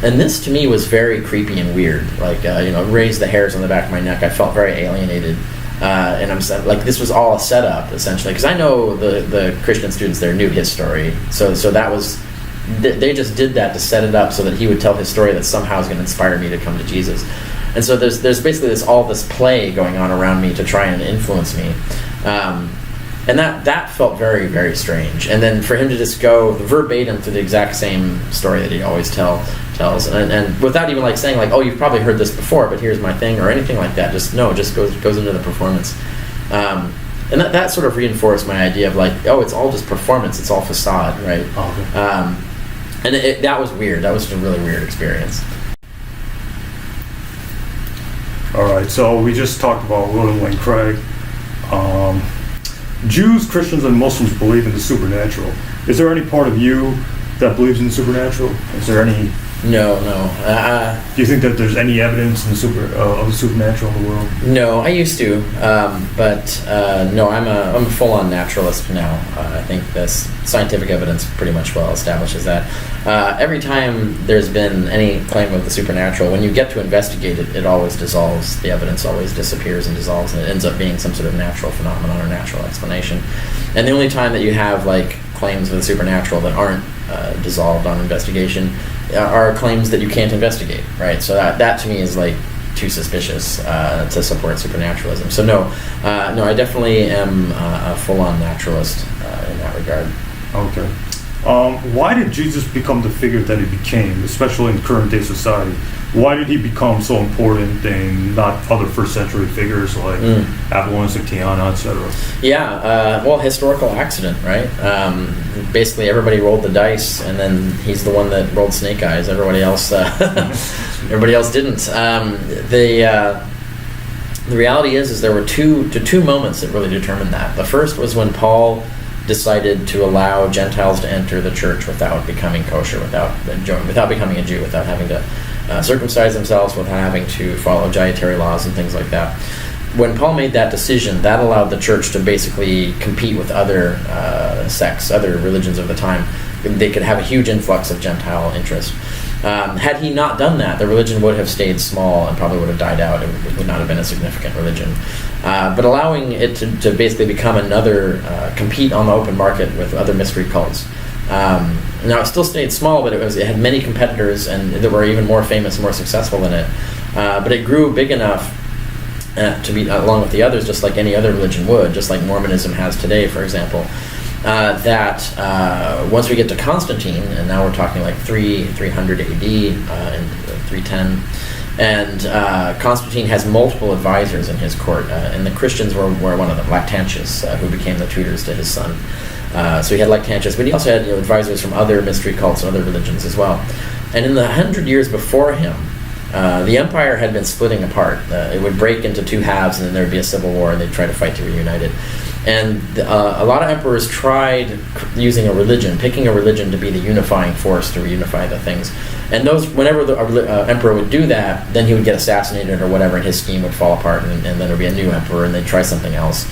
And this to me was very creepy and weird. Like, raised the hairs on the back of my neck. I felt very alienated. And I'm like, this was all a setup essentially, because I know the Christian students there knew his story, so that was they just did that to set it up so that he would tell his story that somehow is going to inspire me to come to Jesus. And so there's basically this play going on around me to try and influence me, and that felt very, very strange. And then for him to just go verbatim to the exact same story that he always tells, and without even like saying like, oh, you've probably heard this before, but here's my thing or anything like that. Just goes into the performance, and that sort of reinforced my idea of like, oh, it's all just performance, it's all facade, right? And that was weird. That was a really weird experience. All right, so we just talked about William Lane Craig. Jews, Christians, and Muslims believe in the supernatural. Is there any part of you that believes in the supernatural? Is there any? No. Do you think that there's any evidence in of the supernatural in the world? No, I used to, but no, I'm a full-on naturalist now. I think this scientific evidence pretty much well establishes that. Every time there's been any claim of the supernatural, when you get to investigate it, it always dissolves. The evidence always disappears and dissolves, and it ends up being some sort of natural phenomenon or natural explanation. And the only time that you have like claims of the supernatural that aren't dissolved on investigation are claims that you can't investigate, right? So that to me is like too suspicious to support supernaturalism. So no, I definitely am a full-on naturalist in that regard. Okay. Why did Jesus become the figure that he became, especially in current day society? Why did he become so important and not other first century figures like Apollonius of Tyana, etc.? Yeah, well, historical accident, right? Basically, everybody rolled the dice, and then he's the one that rolled snake eyes. Everybody else didn't. The reality is there were two moments that really determined that. The first was when Paul decided to allow Gentiles to enter the church without becoming kosher, without becoming a Jew, without having to circumcise themselves, without having to follow dietary laws and things like that. When Paul made that decision, that allowed the church to basically compete with other sects, other religions of the time. They could have a huge influx of Gentile interest. Had he not done that, the religion would have stayed small and probably would have died out. It would not have been a significant religion. But allowing it to basically become another, compete on the open market with other mystery cults. Now, it still stayed small, but it had many competitors, and that were even more famous and more successful than it. But it grew big enough to be, along with the others, just like any other religion would, just like Mormonism has today, for example. That once we get to Constantine, and now we're talking like 300 AD and 310, and Constantine has multiple advisors in his court, and the Christians were one of them, Lactantius, who became the tutors to his son. So he had Lactantius, but he also had advisors from other mystery cults and other religions as well. And in the 100 years before him, the empire had been splitting apart. It would break into two halves, and then there would be a civil war, and they'd try to fight to reunite it. And a lot of emperors tried using a religion, picking a religion to be the unifying force to reunify the things. And whenever the emperor would do that, then he would get assassinated or whatever, and his scheme would fall apart, and then there would be a new emperor, and they'd try something else.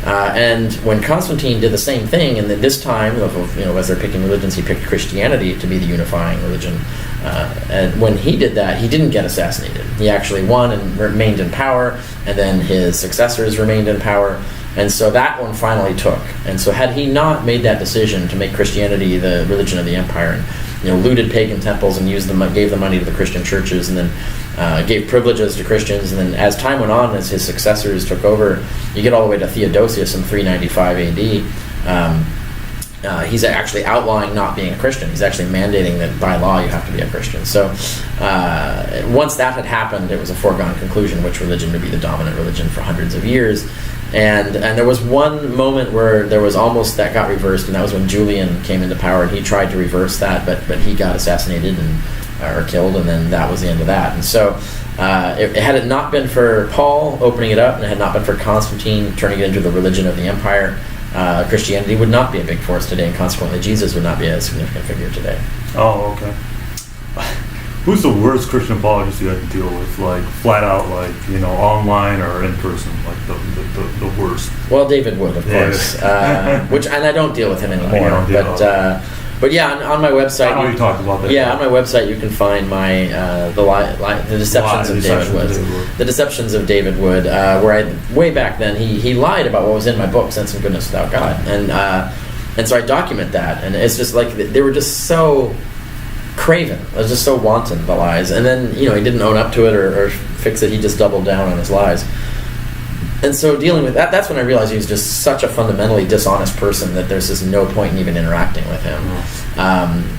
And when Constantine did the same thing, and then this time, as they're picking religions, he picked Christianity to be the unifying religion. And when he did that, he didn't get assassinated. He actually won and remained in power, and then his successors remained in power. And so that one finally took. And so had he not made that decision to make Christianity the religion of the empire, and looted pagan temples and gave the money to the Christian churches, and then gave privileges to Christians, and then as time went on, as his successors took over, you get all the way to Theodosius in 395 AD. He's actually outlawing not being a Christian. He's actually mandating that by law you have to be a Christian. So once that had happened, it was a foregone conclusion which religion would be the dominant religion for hundreds of years. And there was one moment where there was almost that got reversed, and that was when Julian came into power, and he tried to reverse that, but he got assassinated or killed, and then that was the end of that. And so had it not been for Paul opening it up, and it had not been for Constantine turning it into the religion of the empire, Christianity would not be a big force today, and consequently Jesus would not be a significant figure today. Oh, okay. Who's the worst Christian apologist you had to deal with, like flat out, like online or in person, like the worst? Well, David Wood, of course, and I don't deal with him anymore. But yeah, on my website. I know you talked about that. Yeah, on my website you can find my the deceptions of David Wood. The deceptions of David Wood, where way back then he lied about what was in my book, Sense and Goodness Without God, and so I document that, and it's just like they were just so craven. It was just so wanton, the lies. And then, he didn't own up to it or fix it. He just doubled down on his lies. And so dealing with that, that's when I realized he was just such a fundamentally dishonest person that there's just no point in even interacting with him.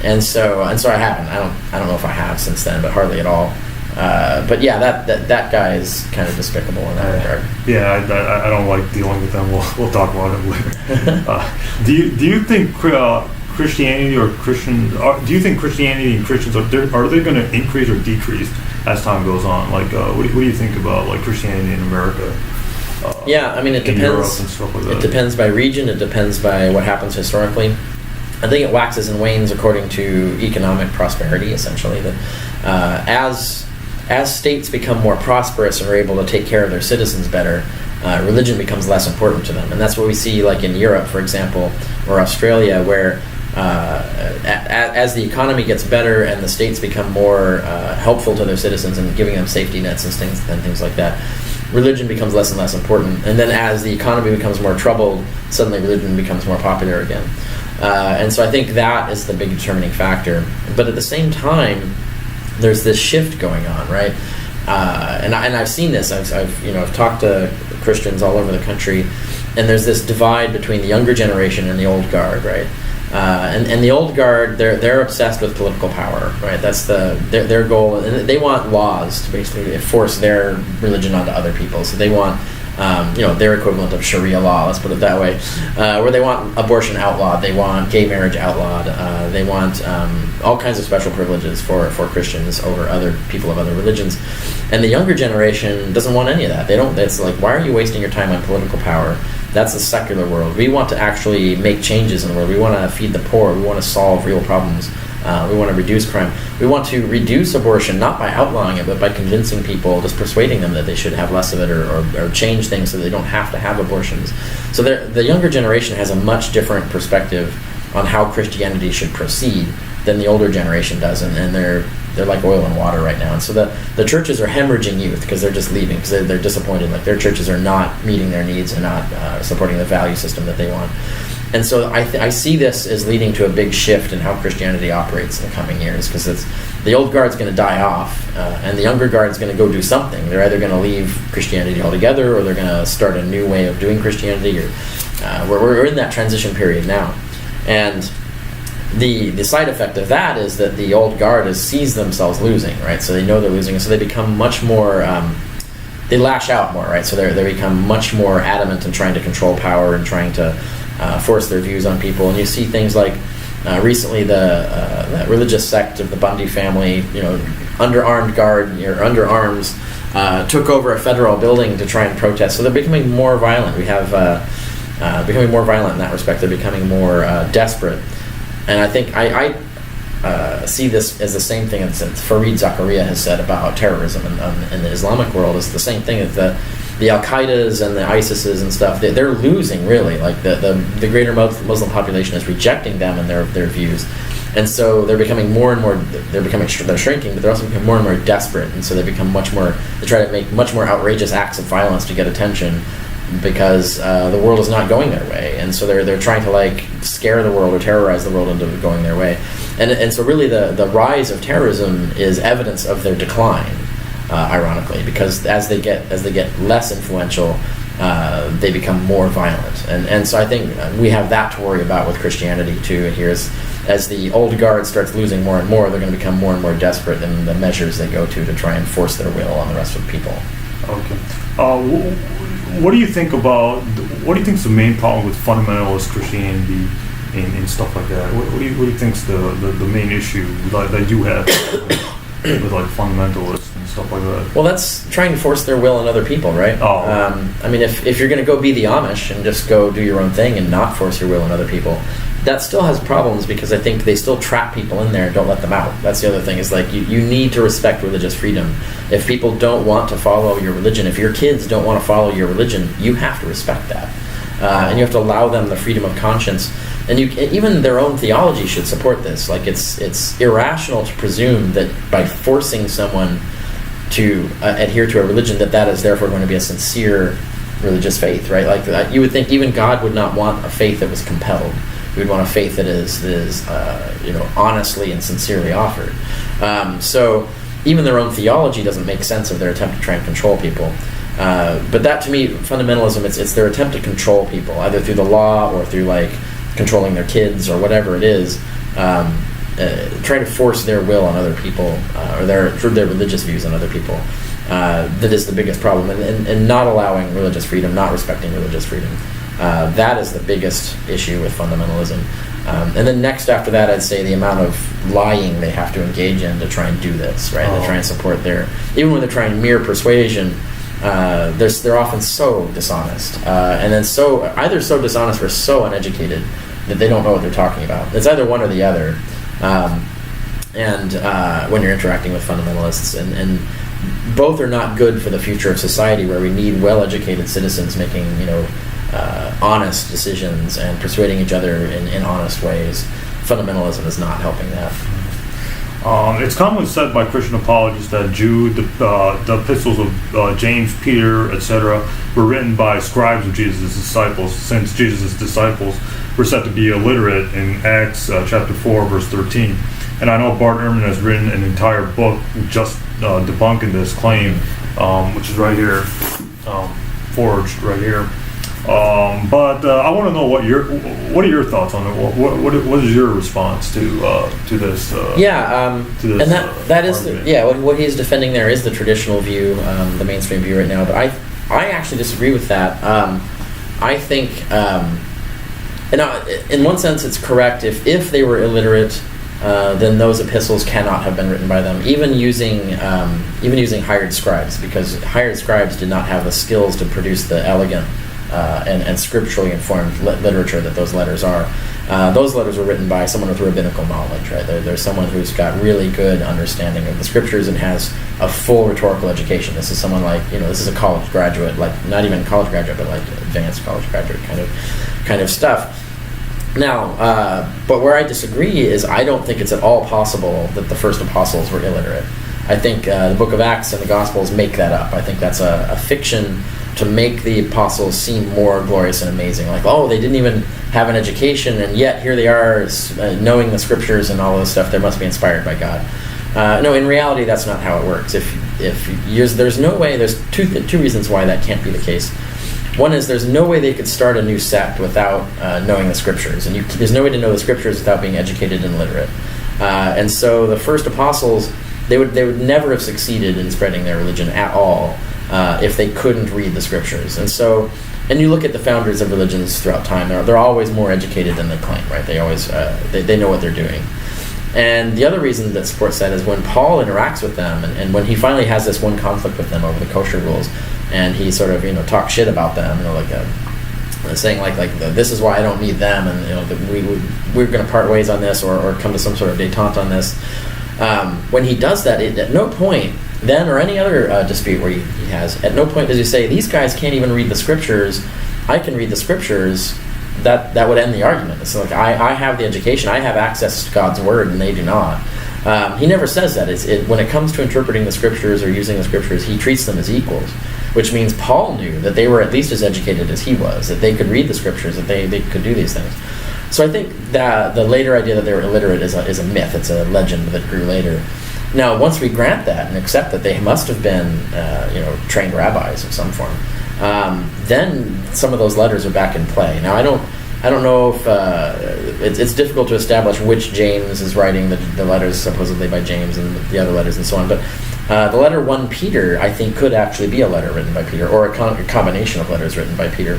And so I haven't. I don't know if I have since then, but hardly at all. But yeah, that guy is kind of despicable in that regard. Yeah, I don't like dealing with them. We'll talk about it later. Do you think Christianity or Christians? Do you think Christianity and Christians are they going to increase or decrease as time goes on? Like, what do you think about like Christianity in America? Yeah, I mean, it depends. And stuff like that. It depends by region. It depends by what happens historically. I think it waxes and wanes according to economic prosperity. Essentially, that as states become more prosperous and are able to take care of their citizens better, religion becomes less important to them, and that's what we see, like in Europe, for example, or Australia, where as the economy gets better and the states become more helpful to their citizens and giving them safety nets and things like that, religion becomes less and less important. And then as the economy becomes more troubled, suddenly religion becomes more popular again. And so I think that is the big determining factor. But at the same time, there's this shift going on, right? and I've seen this. I've talked to Christians all over the country, and there's this divide between the younger generation and the old guard, right? And the old guard, they're obsessed with political power, right? That's their goal, and they want laws to basically force their religion onto other people. So they want, their equivalent of Sharia law, let's put it that way, where they want abortion outlawed, they want gay marriage outlawed, they want all kinds of special privileges for Christians over other people of other religions. And the younger generation doesn't want any of that. It's like, why are you wasting your time on political power? That's the secular world. We want to actually make changes in the world. We want to feed the poor. We want to solve real problems. We want to reduce crime. We want to reduce abortion, not by outlawing it, but by convincing people, just persuading them that they should have less of it, or change things so they don't have to have abortions. So the younger generation has a much different perspective on how Christianity should proceed than the older generation does, and they're like oil and water right now. And so the churches are hemorrhaging youth because they're just leaving, because they're disappointed. Like, their churches are not meeting their needs and not supporting the value system that they want. And so I see this as leading to a big shift in how Christianity operates in the coming years, because the old guard's going to die off, and the younger guard's going to go do something. They're either going to leave Christianity altogether, or they're going to start a new way of doing Christianity. Or we're in that transition period now, and the side effect of that is that the old guard sees themselves losing, right? So they know they're losing, and so they become much more. They lash out more, right? So they become much more adamant in trying to control power and trying to force their views on people. And you see things like recently that religious sect of the Bundy family, under armed guard or under arms, took over a federal building to try and protest. So they're becoming more violent. We have becoming more violent in that respect. They're becoming more desperate. And I think I see this as the same thing that Fareed Zakaria has said about terrorism in the Islamic world. It's the same thing that the Al-Qaedas and the ISISes and stuff, they're losing, really. Like, the greater Muslim population is rejecting them and their views. And so they're becoming more and more, they're shrinking, but they're also becoming more and more desperate. And so they try to make much more outrageous acts of violence to get attention, because the world is not going their way, and so they're trying to scare the world or terrorize the world into going their way, and so really the rise of terrorism is evidence of their decline, ironically, because as they get less influential, they become more violent, and so I think we have that to worry about with Christianity too. Here, as the old guard starts losing more and more, they're going to become more and more desperate in the measures they go to try and force their will on the rest of the people. Okay. What do you think is the main problem with fundamentalist Christianity and stuff like that? What do you think is the main issue that you have with fundamentalists and stuff like that? Well, that's trying to force their will on other people, right? I mean, if you're going to go be the Amish and just go do your own thing and not force your will on other people, that still has problems, because I think they still trap people in there and don't let them out. That's the other thing, is you need to respect religious freedom. If people don't want to follow your religion, if your kids don't want to follow your religion, you have to respect that. And you have to allow them the freedom of conscience. And even their own theology should support this. It's irrational to presume that by forcing someone to adhere to a religion, that is therefore going to be a sincere religious faith, right? You would think even God would not want a faith that was compelled. We would want a faith that is honestly and sincerely offered. So even their own theology doesn't make sense of their attempt to try and control people. But that, to me, fundamentalism, it's their attempt to control people, either through the law or through controlling their kids or whatever it is, trying to force their will on other people, or their religious views on other people. That is the biggest problem, and not allowing religious freedom, not respecting religious freedom. That is the biggest issue with fundamentalism. And then next after that, I'd say the amount of lying they have to engage in to try and do this, right? To try and support even when they're trying mere persuasion, they're often so dishonest, and then either so dishonest or so uneducated that they don't know what they're talking about. It's either one or the other. When you're interacting with fundamentalists, and both are not good for the future of society, where we need well-educated citizens making honest decisions and persuading each other in honest ways. Fundamentalism is not helping that. It's commonly said by Christian apologists that Jude, the Epistles of James, Peter, etc., were written by scribes of Jesus' disciples, since Jesus' disciples were said to be illiterate in Acts chapter 4, verse 13. and I know Bart Ehrman has written an entire book just debunking this claim, which is right here, forged right here. But I want to know what are your thoughts on it? What is your response to this? To this, and that is what he's defending there is the traditional view, the mainstream view right now. But I actually disagree with that. I think, in one sense, it's correct. If they were illiterate, then those epistles cannot have been written by them, even using hired scribes, because hired scribes did not have the skills to produce the elegant and scripturally informed literature that those letters are. Those letters were written by someone with rabbinical knowledge, right? There's someone who's got really good understanding of the scriptures and has a full rhetorical education. This is someone like, this is a college graduate, like not even college graduate, but like advanced college graduate kind of stuff. Now, but where I disagree is I don't think it's at all possible that the first apostles were illiterate. I think the book of Acts and the Gospels make that up. I think that's a fiction to make the apostles seem more glorious and amazing. Like, they didn't even have an education, and yet here they are knowing the scriptures and all this stuff. They must be inspired by God. No, in reality, that's not how it works. There's no way. There's two reasons why that can't be the case. One is there's no way they could start a new sect without knowing the scriptures, and there's no way to know the scriptures without being educated and literate. And so the first apostles, they would never have succeeded in spreading their religion at all if they couldn't read the scriptures. And you look at the founders of religions throughout time; they're always more educated than they claim, right? They always they know what they're doing. And the other reason that supports that is when Paul interacts with them, and when he finally has this one conflict with them over the kosher rules, and he sort of talks shit about them, saying like this is why I don't need them, and we're going to part ways on this, or come to some sort of detente on this. When he does that, at no point then, or any other dispute where he has, at no point does he say, these guys can't even read the scriptures, I can read the scriptures. That would end the argument. It's like, I have the education, I have access to God's word, and they do not. He never says that. When it comes to interpreting the scriptures or using the scriptures, he treats them as equals, which means Paul knew that they were at least as educated as he was, that they could read the scriptures, that they could do these things. So I think that the later idea that they were illiterate is a myth. It's a legend that grew later. Now, once we grant that and accept that they must have been, trained rabbis of some form, then some of those letters are back in play. Now, I don't know if it's difficult to establish which James is writing the letters supposedly by James and the other letters and so on. But the letter 1 Peter, I think, could actually be a letter written by Peter, or a combination of letters written by Peter,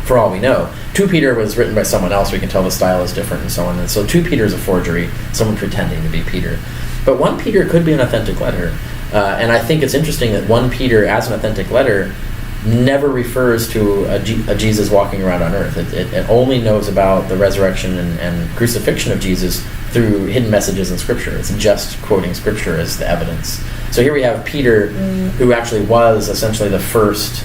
for all we know. 2 Peter was written by someone else. We can tell the style is different and so on. And so 2 Peter is a forgery, someone pretending to be Peter. But 1 Peter could be an authentic letter. And I think it's interesting that 1 Peter, as an authentic letter, never refers to a Jesus walking around on earth. It only knows about the resurrection and crucifixion of Jesus through hidden messages in Scripture. It's just quoting Scripture as the evidence. So here we have Peter, who actually was essentially the first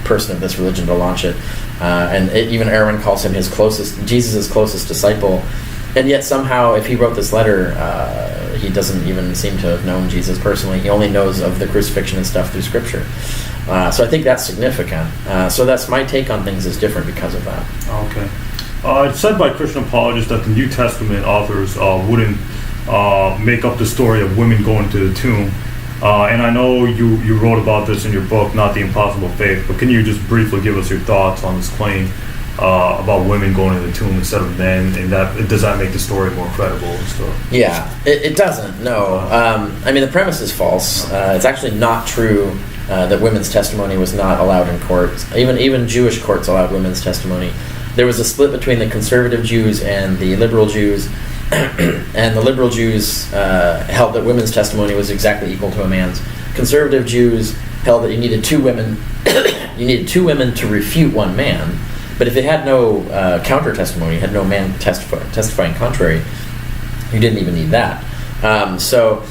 person of this religion to launch it. And even Erman calls him Jesus' closest disciple. And yet somehow, if he wrote this letter, he doesn't even seem to have known Jesus personally. He only knows of the crucifixion and stuff through Scripture. So I think that's significant. So that's my take on things is different because of that. Okay. It's said by Christian apologists that the New Testament authors wouldn't make up the story of women going to the tomb. And I know you wrote about this in your book, Not the Impossible Faith, but can you just briefly give us your thoughts on this claim about women going to the tomb instead of men, and does that make the story more credible and stuff? Yeah, it doesn't, no. The premise is false. It's actually not true that women's testimony was not allowed in courts. Even Jewish courts allowed women's testimony. There was a split between the conservative Jews and the liberal Jews, and the liberal Jews held that women's testimony was exactly equal to a man's. Conservative Jews held that you needed 2 women to refute one man. But if it had no counter testimony, had no man testifying contrary, you didn't even need that. So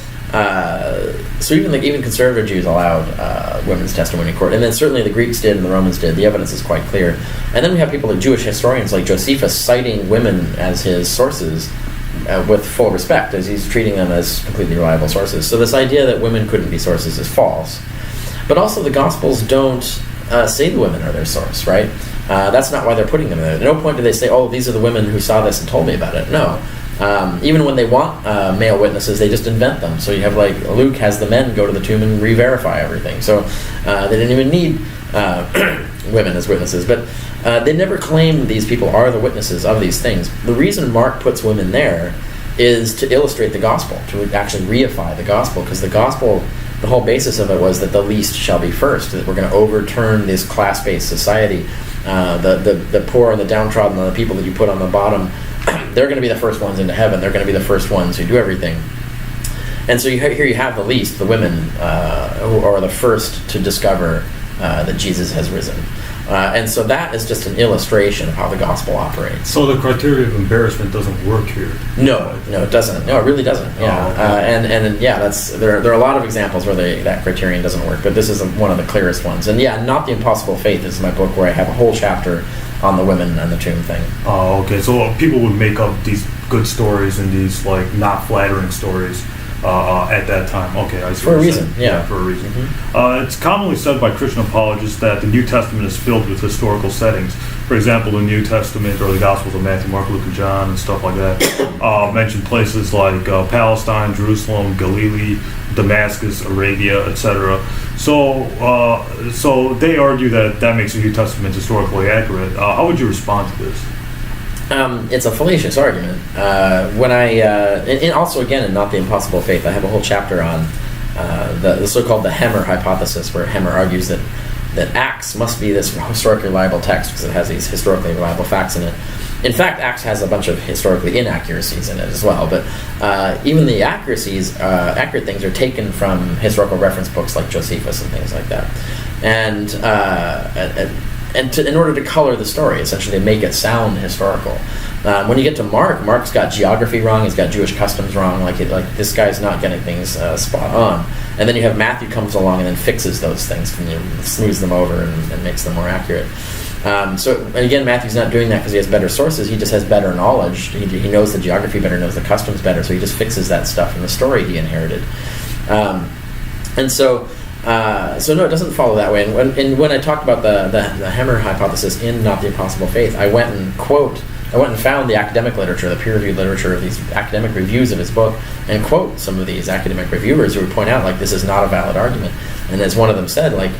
even conservative Jews allowed women's testimony in court, and then certainly the Greeks did and the Romans did. The evidence is quite clear. And then we have people like Jewish historians like Josephus citing women as his sources with full respect, as he's treating them as completely reliable sources. So this idea that women couldn't be sources is false. But also the Gospels don't say the women are their source, right? That's not why they're putting them there. At no point do they say, these are the women who saw this and told me about it. No. Even when they want male witnesses, they just invent them. So you have like Luke has the men go to the tomb and re-verify everything. So they didn't even need women as witnesses. But they never claim these people are the witnesses of these things. The reason Mark puts women there is to illustrate the gospel, to actually reify the gospel, because the gospel, the whole basis of it was that the least shall be first, that we're going to overturn this class-based society. The poor and the downtrodden and the people that you put on the bottom, they're going to be the first ones into heaven. They're going to be the first ones who do everything. And so here you have the least, the women, who are the first to discover that Jesus has risen. And so that is just an illustration of how the gospel operates. So the criteria of embarrassment doesn't work here? No, it doesn't. No, it really doesn't. Yeah, Oh, okay. and yeah, there are a lot of examples where that criterion doesn't work, but this is one of the clearest ones. And yeah, Not the Impossible Faith is my book where I have a whole chapter on the women and the tomb thing. Oh, okay. So people would make up these good stories and these like not flattering stories at that time. Okay, I see. For a reason, yeah. For a reason. Mm-hmm. It's commonly said by Christian apologists that the New Testament is filled with historical settings. For example, the New Testament or the Gospels of Matthew, Mark, Luke, and John and stuff like that mention places like Palestine, Jerusalem, Galilee, Damascus, Arabia, etc. So they argue that makes the New Testament historically accurate. How would you respond to this? It's a fallacious argument. When and also again in Not the Impossible Faith, I have a whole chapter on the so-called the Hemmer hypothesis, where Hemmer argues that Acts must be this historically reliable text because it has these historically reliable facts in it. In fact, Acts has a bunch of historically inaccuracies in it as well, but even the accurate things are taken from historical reference books like Josephus and things like that. In order to color the story, essentially, to make it sound historical. When you get to Mark's got geography wrong. He's got Jewish customs wrong. Like this guy's not getting things spot on. And then you have Matthew comes along and then fixes those things, and smooths them over and makes them more accurate. And again, Matthew's not doing that because he has better sources. He just has better knowledge. He knows the geography better, knows the customs better. So he just fixes that stuff in the story he inherited. So no, it doesn't follow that way. And when I talked about the Hemmer hypothesis in Not the Impossible Faith, I went and found the academic literature, the peer-reviewed literature of these academic reviews of his book, and quote some of these academic reviewers who would point out, like, this is not a valid argument. And as one of them said, like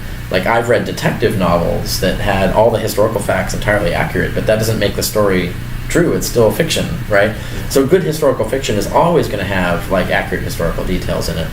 I've read detective novels that had all the historical facts entirely accurate, but that doesn't make the story true. It's still fiction, right? So good historical fiction is always going to have like accurate historical details in it.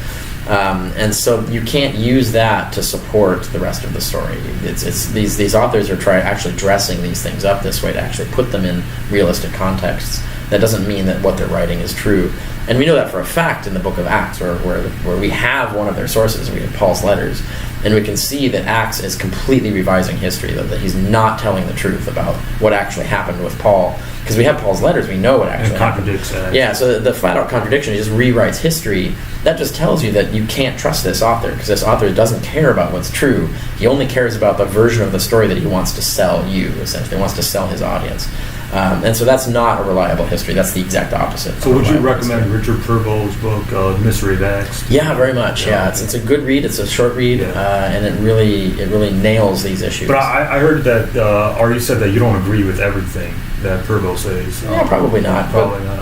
And so you can't use that to support the rest of the story. It's these authors are actually dressing these things up this way to actually put them in realistic contexts. That doesn't mean that what they're writing is true. And we know that for a fact in the book of Acts, where we have one of their sources, we have Paul's letters, and we can see that Acts is completely revising history, that he's not telling the truth about what actually happened with Paul. Because we have Paul's letters, we know what actually contradicts happened. Yeah, so the flat-out contradiction, he just rewrites history. That just tells you that you can't trust this author, because this author doesn't care about what's true. He only cares about the version of the story that he wants to sell you, essentially. He wants to sell his audience. And so that's not a reliable history. That's the exact opposite. So would you recommend Richard Purville's book, Mystery of Acts? Yeah, very much. Yeah, it's a good read. It's a short read, and it really nails these issues. But I heard that, or you said that you don't agree with everything that Purville says. Yeah, probably not. Probably not.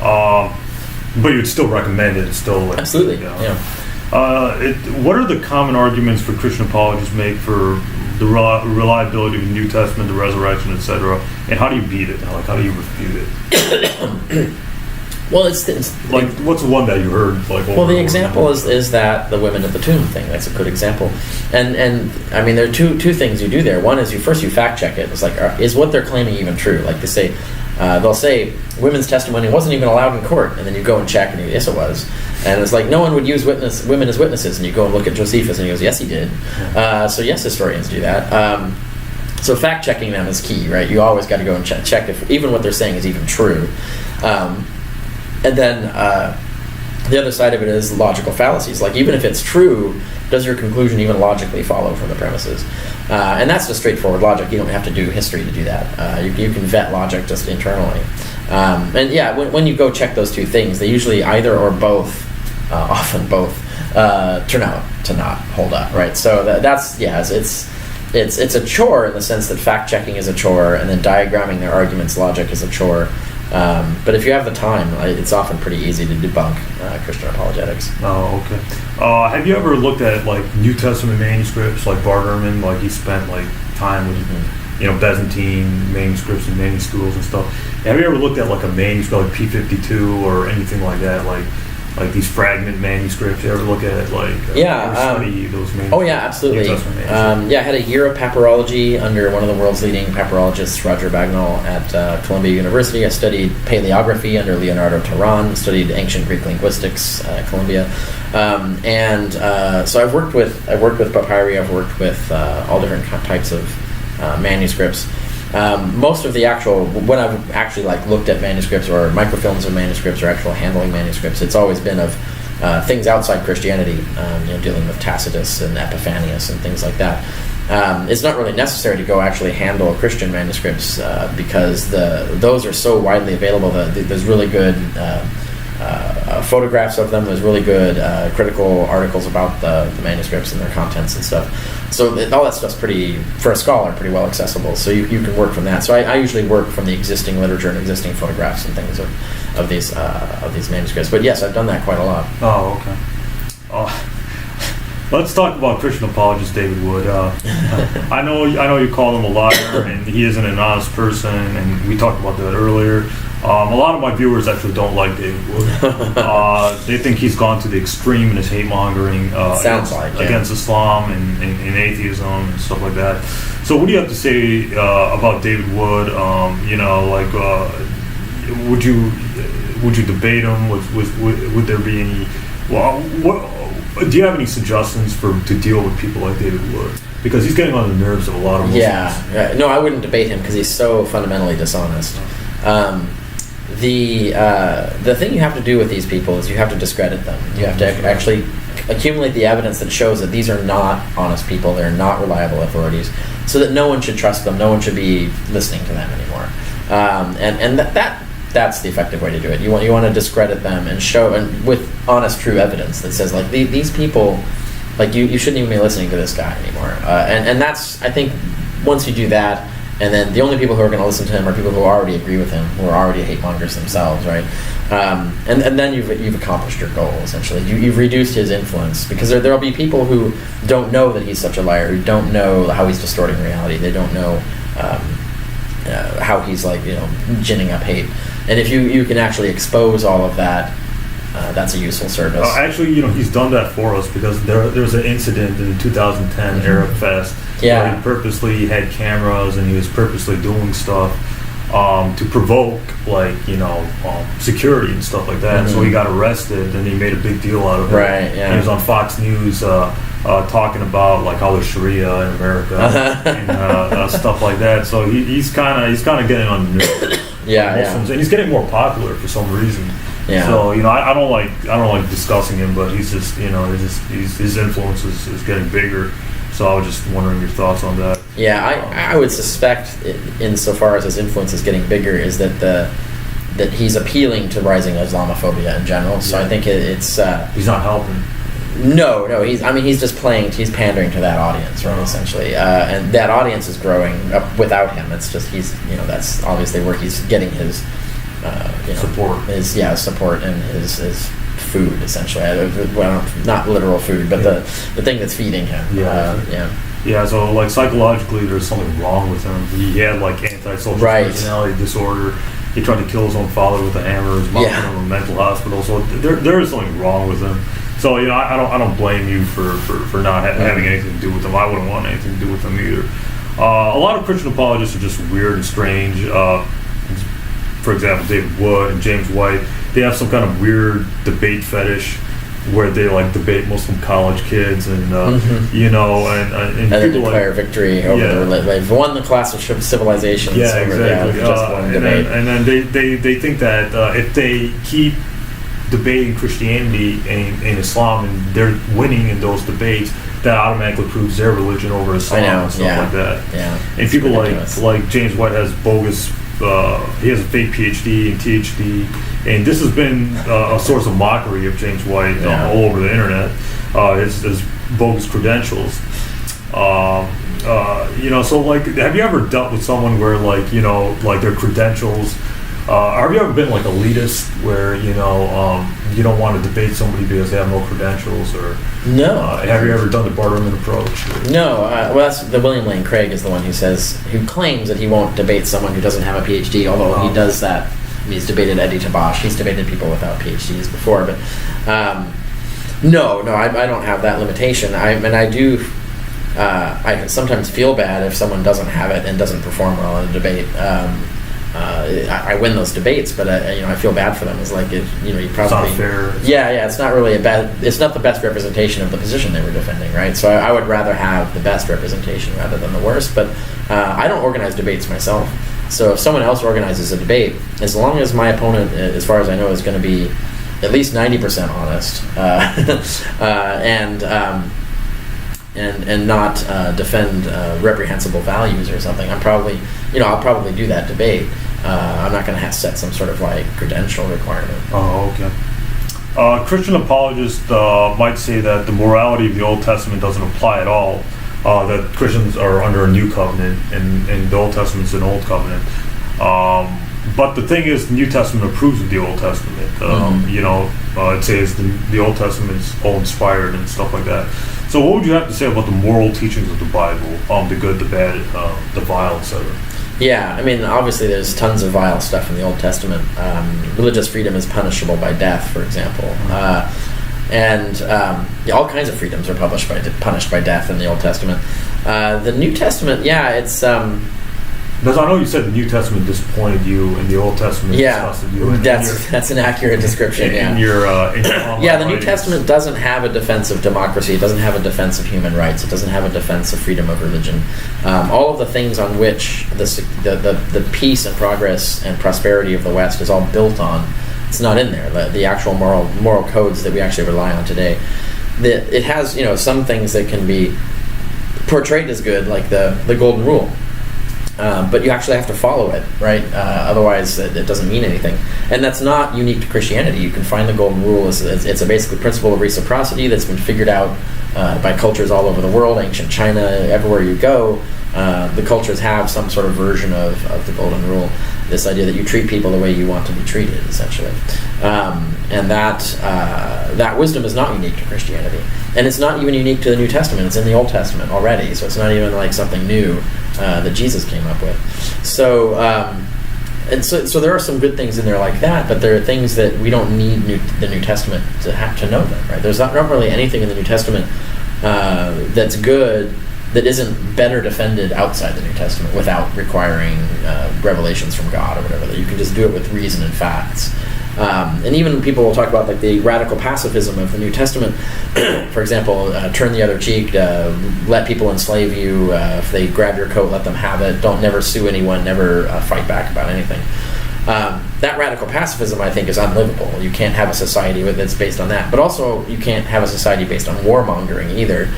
Okay. But you'd still recommend it. It's still absolutely. Yeah. What are the common arguments for Christian apologists make for the reliability of the New Testament, the resurrection, etc., and how do you beat it? Like, how do you refute it? Well, it's like, what's one that you heard? Like, the example is that the women at the tomb thing. That's a good example, and I mean, there are two things you do there. One is you fact check it. It's like, is what they're claiming even true? Like they say, they'll say women's testimony wasn't even allowed in court, and then you go and check, and you go, yes, it was. And it's like, no one would use women as witnesses, and you go and look at Josephus, and he goes, yes, he did. So yes, historians do that. So fact checking them is key, right? You always got to go and check if even what they're saying is even true. And then the other side of it is logical fallacies. Like, even if it's true, does your conclusion even logically follow from the premises? And that's just straightforward logic. You don't have to do history to do that. You can vet logic just internally. And yeah, when you go check those two things, they usually either or both, often both, turn out to not hold up, right? So it's a chore in the sense that fact checking is a chore, and then diagramming their arguments logic is a chore. But if you have the time, it's often pretty easy to debunk Christian apologetics. Oh, okay. Have you ever looked at like New Testament manuscripts, like Bart Erman? Like he spent like time with Byzantine manuscripts and many schools and stuff. Have you ever looked at like a manuscript like P52 or anything like that? Like these fragment manuscripts. You ever look at or study those manuscripts? Oh yeah, absolutely. I had a year of papyrology under one of the world's leading papyrologists, Roger Bagnall, at Columbia University. I studied paleography under Leonardo Terran. Studied ancient Greek linguistics at Columbia, so I've worked with papyri. I've worked with all different types of manuscripts. Most of the when I've actually looked at manuscripts or microfilms of manuscripts or actual handling manuscripts, it's always been of things outside Christianity, dealing with Tacitus and Epiphanius and things like that. It's not really necessary to go actually handle Christian manuscripts because those are so widely available. There's really good photographs of them. There's really good critical articles about the manuscripts and their contents and stuff. So all that stuff's for a scholar, pretty well accessible. So you can work from that. So I usually work from the existing literature and existing photographs and things of these manuscripts. But yes, I've done that quite a lot. Oh, okay. Let's talk about Christian apologist David Wood. I know you call him a liar, and he isn't an honest person, and we talked about that earlier. A lot of my viewers actually don't like David Wood. They think he's gone to the extreme in his hate mongering against Islam and atheism and stuff like that. So what do you have to say about David Wood? Would you debate him? Would there be any? Do you have any suggestions to deal with people like David Wood? Because he's getting on the nerves of a lot of Muslims. Yeah. No, I wouldn't debate him because he's so fundamentally dishonest. The thing you have to do with these people is you have to discredit them. You have to actually accumulate the evidence that shows that these are not honest people, they're not reliable authorities, so that no one should trust them, no one should be listening to them anymore. And that's the effective way to do it. You want to discredit them and show, and with honest, true evidence that says these people, you shouldn't even be listening to this guy anymore. And that's, I think, once you do that. And then the only people who are going to listen to him are people who already agree with him, who are already hate mongers themselves, right? And then you've accomplished your goal, essentially. You've reduced his influence, because there'll be people who don't know that he's such a liar, who don't know how he's distorting reality. They don't know how he's ginning up hate. And if you can actually expose all of that, that's a useful service. Actually, he's done that for us, because there's an incident in the 2010 Arab Fest where he purposely had cameras and he was purposely doing stuff to provoke, security and stuff like that. So he got arrested, and he made a big deal out of it. Right. Yeah. He was on Fox News talking about how there's Sharia in America and stuff like that. So he's kind of getting on the nerves. Muslims, and he's getting more popular for some reason. Yeah. So I don't like discussing him, but he's just his influence is getting bigger. So I was just wondering your thoughts on that. Yeah, I would suspect, insofar as his influence is getting bigger, is that he's appealing to rising Islamophobia in general. So I think it's he's not helping. No, he's just pandering to that audience, right? Essentially, and that audience is growing up without him. It's just that's obviously where he's getting his support. His support and his food, essentially. Well, not literal food, but the thing that's feeding him. Yeah, so psychologically there's something wrong with him. He had antisocial personality disorder. He tried to kill his own father with a hammer. His mom put him in a mental hospital. So there is something wrong with him. So I don't blame you for not having anything to do with him. I wouldn't want anything to do with him either. A lot of Christian apologists are just weird and strange. For example, David Wood and James White, they have some kind of weird debate fetish where they debate Muslim college kids and and people declare victory over they've won the class of civilizations. Yeah, exactly. Just one debate. And then they think that if they keep debating Christianity and Islam and they're winning in those debates, that automatically proves their religion over Islam and stuff like that. Yeah. And people like James White has bogus. He has a fake PhD and THD, and this has been a source of mockery of James White all over the internet. His bogus credentials. So have you ever dealt with someone where their credentials Have you ever been like elitist, where you don't want to debate somebody because they have no credentials, or No. have you ever done the Barterman approach? No. Well, that's the William Lane Craig is the one who claims that he won't debate someone who doesn't have a PhD. Although he does that, he's debated Eddie Tabash. He's debated people without PhDs before, but no, I don't have that limitation. I do. I sometimes feel bad if someone doesn't have it and doesn't perform well in a debate. I win those debates, but I feel bad for them. It's like you probably It's not fair. Yeah, it's not really it's not the best representation of the position they were defending, right? So I would rather have the best representation rather than the worst. But I don't organize debates myself. So if someone else organizes a debate, as long as my opponent, as far as I know, is going to be at least 90% honest and not defend reprehensible values or something, I'll probably do that debate. I'm not going to set some sort of like credential requirement. Oh, okay. Christian apologists might say that the morality of the Old Testament doesn't apply at all. That Christians are under a new covenant, and the Old Testament's an old covenant. But the thing is, the New Testament approves of the Old Testament. It says the Old Testament's all inspired and stuff like that. So what would you have to say about the moral teachings of the Bible, the good, the bad, the vile, etc.? Yeah, I mean, obviously there's tons of vile stuff in the Old Testament. Religious freedom is punishable by death, for example. All kinds of freedoms are punished by death in the Old Testament. The New Testament, it's... Because I know you said the New Testament disappointed you, and the Old Testament disgusted you. That's an accurate description. In your the New Testament doesn't have a defense of democracy. It doesn't have a defense of human rights. It doesn't have a defense of freedom of religion. All of the things on which the peace and progress and prosperity of the West is all built on, it's not in there. The actual moral codes that we actually rely on today. It has some things that can be portrayed as good, like the Golden Rule. But you actually have to follow it, right? Otherwise, it doesn't mean anything. And that's not unique to Christianity. You can find the Golden Rule. It's a basically principle of reciprocity that's been figured out by cultures all over the world, ancient China, everywhere you go. The cultures have some sort of version of the Golden Rule, this idea that you treat people the way you want to be treated, essentially. And that wisdom is not unique to Christianity. And it's not even unique to the New Testament. It's in the Old Testament already, so it's not even like something new that Jesus came up with. So there are some good things in there like that, but there are things that we don't need the New Testament to have to know them, right? There's not really anything in the New Testament that's good that isn't better defended outside the New Testament without requiring revelations from God or whatever. That you can just do it with reason and facts. And even people will talk about like the radical pacifism of the New Testament. For example, turn the other cheek, let people enslave you. If they grab your coat, let them have it. Don't never sue anyone, never fight back about anything. That radical pacifism, I think, is unlivable. You can't have a society that's based on that. But also, you can't have a society based on warmongering either.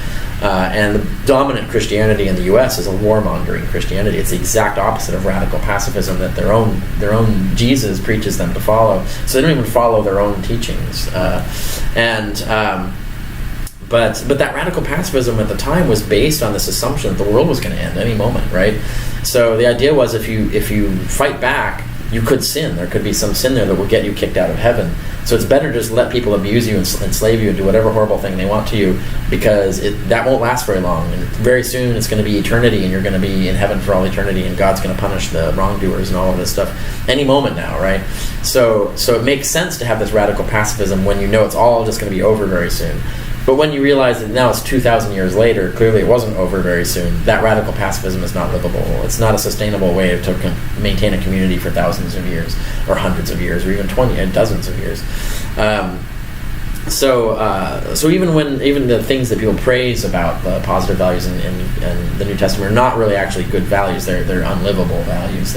And the dominant Christianity in the U.S. is a warmongering Christianity. It's the exact opposite of radical pacifism that their own Jesus preaches them to follow. So they don't even follow their own teachings. But that radical pacifism at the time was based on this assumption that the world was going to end any moment, right? So the idea was if you fight back, you could sin. There could be some sin there that will get you kicked out of heaven. So it's better to just let people abuse you and enslave you and do whatever horrible thing they want to you, because that won't last very long. And very soon it's going to be eternity, and you're going to be in heaven for all eternity, and God's going to punish the wrongdoers and all of this stuff any moment now, right? So it makes sense to have this radical pacifism when you know it's all just going to be over very soon. But when you realize that now it's 2,000 years later, clearly it wasn't over very soon, that radical pacifism is not livable. It's not a sustainable way to maintain a community for thousands of years, or hundreds of years, or even dozens of years. So even the things that people praise about the positive values in the New Testament are not really actually good values. They're unlivable values.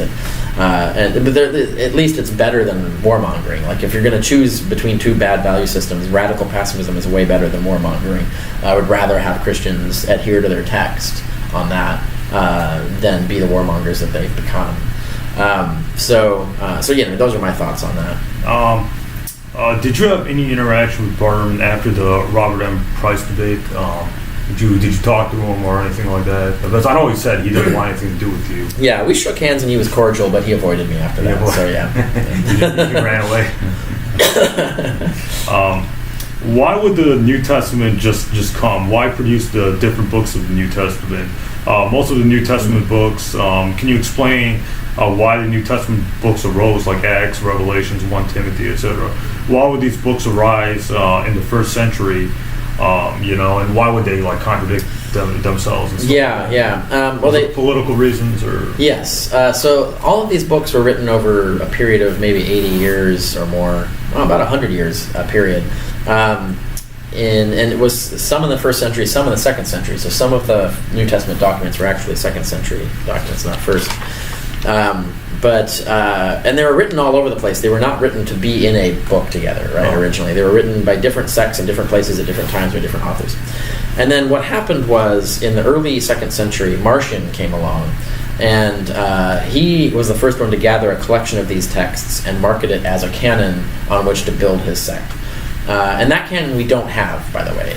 But at least it's better than warmongering. Like if you're going to choose between two bad value systems, radical pacifism is way better than warmongering. I would rather have Christians adhere to their text on that than be the warmongers that they've become. So those are my thoughts on that. Did you have any interaction with Barterman after the Robert M. Price debate? Did you talk to him or anything like that? Because I know he said he didn't want anything to do with you. Yeah, we shook hands and he was cordial, but he avoided me after that. Yeah, So yeah, he ran away. Why would the New Testament just come? Why produce the different books of the New Testament? Most of the New Testament books. Can you explain why the New Testament books arose, like Acts, Revelations, 1 Timothy, etc.? Why would these books arise in the first century? And why would they like contradict themselves? And stuff? Yeah. Well, they political reasons, or yes. So all of these books were written over a period of maybe 80 years or more, about 100 years period. And it was some in the first century, some in the second century. So some of the New Testament documents were actually second century documents, not first. And they were written all over the place. They were not written to be in a book together, right? Oh. Originally, they were written by different sects in different places at different times by different authors. And then what happened was, in the early second century, Marcion came along, and he was the first one to gather a collection of these texts and market it as a canon on which to build his sect. And that canon we don't have, by the way.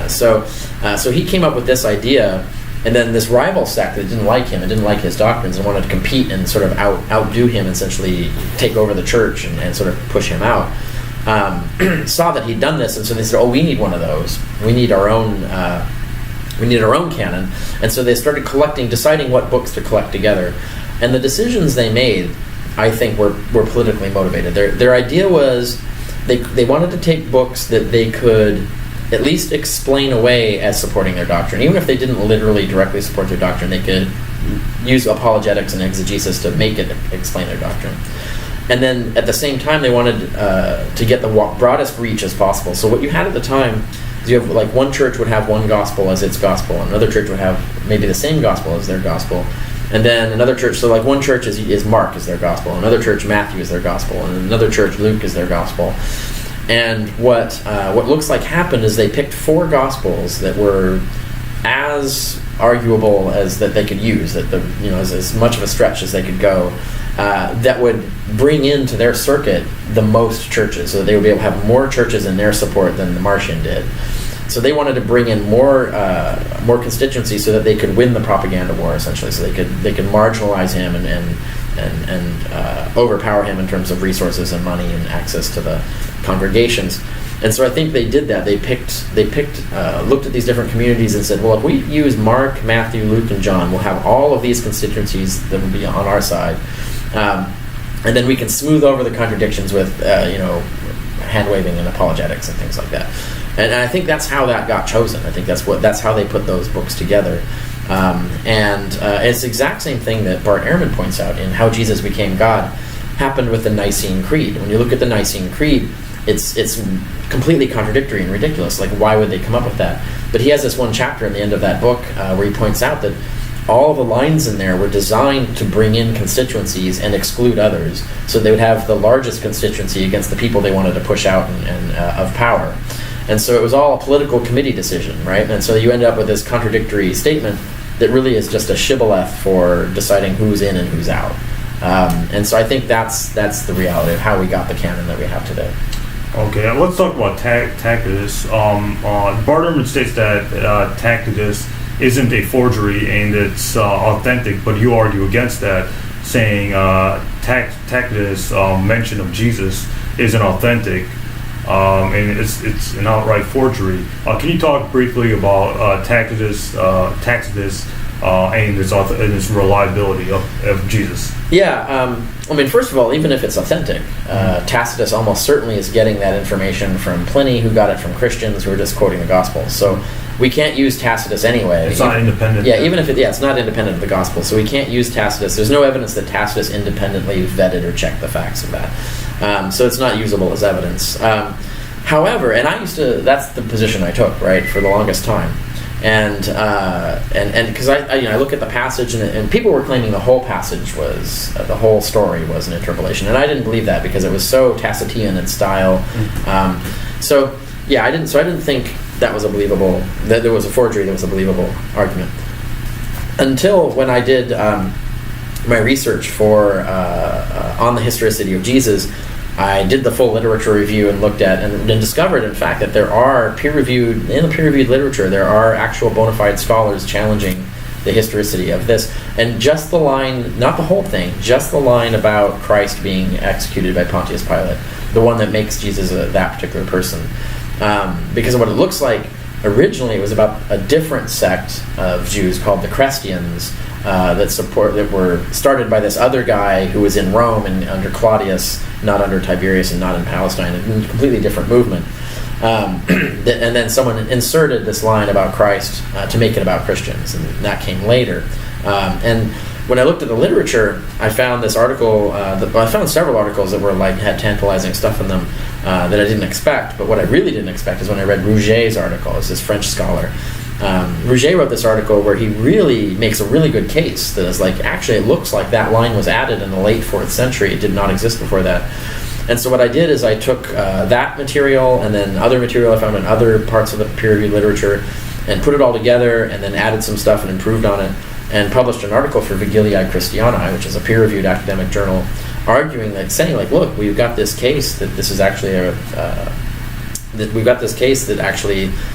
So he came up with this idea. And then this rival sect that didn't like him and didn't like his doctrines and wanted to compete and sort of outdo him, essentially take over the church and sort of push him out, saw that he'd done this, and so they said, "Oh, we need one of those. We need our own. We need our own canon." And so they started deciding what books to collect together. And the decisions they made, I think, were politically motivated. Their idea was they wanted to take books that they could at least explain away as supporting their doctrine. Even if they didn't literally directly support their doctrine, they could use apologetics and exegesis to make it explain their doctrine. And then at the same time, they wanted to get the broadest reach as possible. So what you had at the time is you have, like, one church would have one gospel as its gospel, and another church would have maybe the same gospel as their gospel. And then another church, so like one church is Mark is their gospel, another church Matthew is their gospel, and another church Luke is their gospel. And what looks like happened is they picked 4 gospels that were as arguable as that they could use, that as much of a stretch as they could go, that would bring into their circuit the most churches, so that they would be able to have more churches in their support than the Marcion did. So they wanted to bring in more constituencies so that they could win the propaganda war, essentially. So they could marginalize him and overpower him in terms of resources and money and access to the congregations. And so I think they did that. They looked at these different communities and said, well, if we use Mark, Matthew, Luke, and John, we'll have all of these constituencies that will be on our side, and then we can smooth over the contradictions with hand waving and apologetics and things like that. And I think that's how that got chosen. I think that's how they put those books together. It's the exact same thing that Bart Ehrman points out in How Jesus Became God happened with the Nicene Creed. When you look at the Nicene Creed, it's completely contradictory and ridiculous. Like, why would they come up with that? But he has this one chapter in the end of that book where he points out that all the lines in there were designed to bring in constituencies and exclude others, so they would have the largest constituency against the people they wanted to push out and of power. And so it was all a political committee decision, right? And so you end up with this contradictory statement that really is just a shibboleth for deciding who's in and who's out. And so I think that's the reality of how we got the canon that we have today. Okay, let's talk about Tacitus. Bart Ehrman states that Tacitus isn't a forgery and it's authentic, but you argue against that, saying Tacitus' mention of Jesus isn't authentic. And it's an outright forgery. Can you talk briefly about Tacitus and its reliability of Jesus? Yeah, first of all, even if it's authentic, Tacitus almost certainly is getting that information from Pliny, who got it from Christians who are just quoting the Gospels. So we can't use Tacitus anyway. It's not independent. Yeah, even if it's not independent of the Gospel. So we can't use Tacitus. There's no evidence that Tacitus independently vetted or checked the facts of that. So it's not usable as evidence. However, and that's the position I took, right, for the longest time. And because I look at the passage and people were claiming the whole passage was the whole story was an interpolation, and I didn't believe that because it was so Tacitian in style. I didn't think that was a believable, that there was a forgery, that was a believable argument until when I did my research for on the Historicity of Jesus. I did the full literature review and looked at and discovered, in fact, that there are in the peer-reviewed literature, there are actual bona fide scholars challenging the historicity of this. And just the line, not the whole thing, just the line about Christ being executed by Pontius Pilate, the one that makes Jesus that particular person. Because of what it looks like, originally it was about a different sect of Jews called the Christians that were started by this other guy who was in Rome and under Claudius, not under Tiberius and not in Palestine, a completely different movement. And then someone inserted this line about Christ to make it about Christians, and that came later. And when I looked at the literature, I found this article. I found several articles that were had tantalizing stuff in them that I didn't expect. But what I really didn't expect is when I read Rouget's article. It's this French scholar. Rouget wrote this article where he really makes a really good case that is actually it looks like that line was added in the late 4th century. It did not exist before that. And so what I did is I took that material and then other material I found in other parts of the peer-reviewed literature and put it all together and then added some stuff and improved on it and published an article for Vigiliae Christianae, which is a peer-reviewed academic journal, arguing saying look, we've got this case that this is actually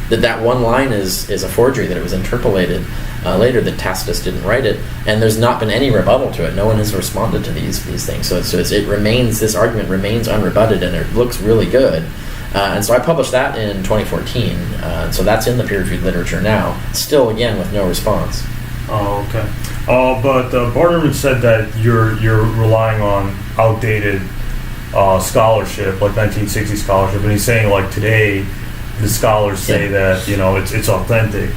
that one line is a forgery, that it was interpolated later, that Tacitus didn't write it, and there's not been any rebuttal to it. No one has responded to these things. So this argument remains unrebutted, and it looks really good. And so I published that in 2014. So that's in the peer-reviewed literature now, still again with no response. Oh, okay. But Barterman said that you're relying on outdated scholarship, like 1960 scholarship, and he's saying today the scholars say that it's authentic.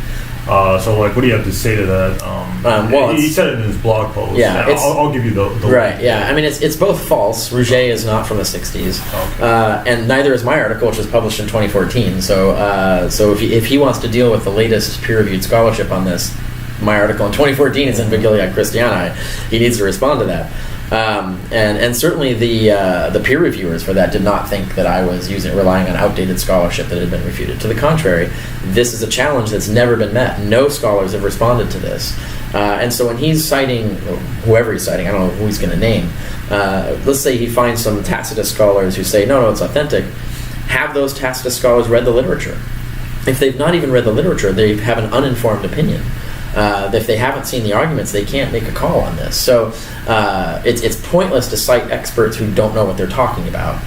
So what do you have to say to that? He said it in his blog post. Yeah, I'll give you the right. link. Yeah, I mean it's both false. Rouget is not from the 60s, and neither is my article, which was published in 2014. So if he wants to deal with the latest peer-reviewed scholarship on this, my article in 2014 is in Vigiliae Christianae. He needs to respond to that. And certainly the peer reviewers for that did not think that I was relying on outdated scholarship that had been refuted. To the contrary, this is a challenge that's never been met. No scholars have responded to this. And so when he's citing, whoever he's citing, I don't know who he's going to name, let's say he finds some Tacitus scholars who say, no, it's authentic. Have those Tacitus scholars read the literature? If they've not even read the literature, they have an uninformed opinion. If they haven't seen the arguments, they can't make a call on this. So it's pointless to cite experts who don't know what they're talking about.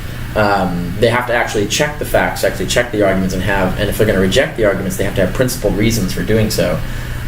They have to actually check the facts, actually check the arguments, and if they're going to reject the arguments, they have to have principled reasons for doing so.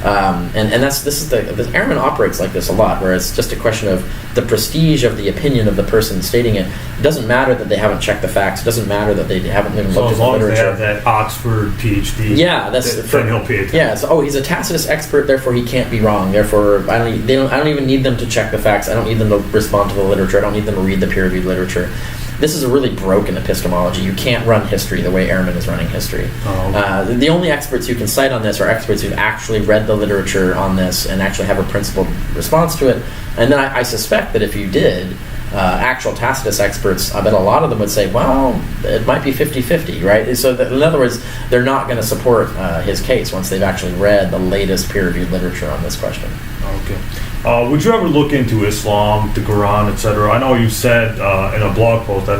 Erman operates like this a lot, where it's just a question of the prestige of the opinion of the person stating it. It doesn't matter that they haven't checked the facts. It doesn't matter that they haven't even looked at the literature. So as long as they have that Oxford PhD, then he'll pay attention. Yeah, so he's a Tacitus expert, therefore he can't be wrong. Therefore, I don't even need them to check the facts. I don't need them to respond to the literature. I don't need them to read the peer-reviewed literature. This is a really broken epistemology. You can't run history the way Erman is running history. Oh, okay. The only experts you can cite on this are experts who've actually read the literature on this and actually have a principled response to it. And then I suspect that if you did, actual Tacitus experts, I bet a lot of them would say, well, it might be 50-50, right? So that, in other words, they're not going to support his case once they've actually read the latest peer-reviewed literature on this question. Okay. Would you ever look into Islam, the Quran, etc.? I know you said in a blog post that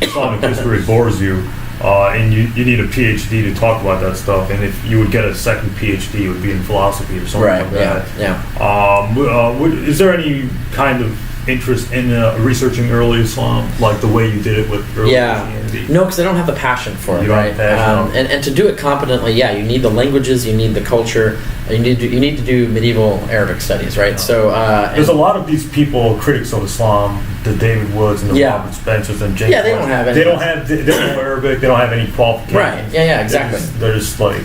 Islamic history bores you, and you need a PhD to talk about that stuff. And if you would get a second PhD, it would be in philosophy or something like that. Yeah. Is there any kind of interest in researching early Islam, like the way you did it with early Christianity? No, because I don't have the passion for it. You don't have passion. And to do it competently, you need the languages, you need the culture, you need to do medieval Arabic studies, right? So there's a lot of these people, critics of Islam, the David Woods and the Robert Spencers and James. Yeah, they don't have any. They don't know Arabic. They don't have any qualifications. Right. Yeah. Exactly. They're just like.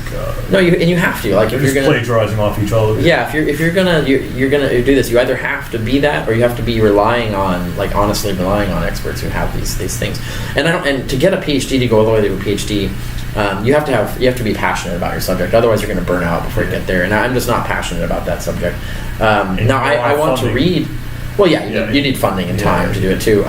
No, you have to if you're gonna plagiarizing off each other. Yeah, if you're gonna do this, you either have to be that, or you have to be honestly relying on experts who have these things. And to get a PhD, to go all the way to a PhD, you have to be passionate about your subject. Otherwise, you're going to burn out before you get there. And I'm just not passionate about that subject. Now, I want to read. Well, you need funding and time to do it too.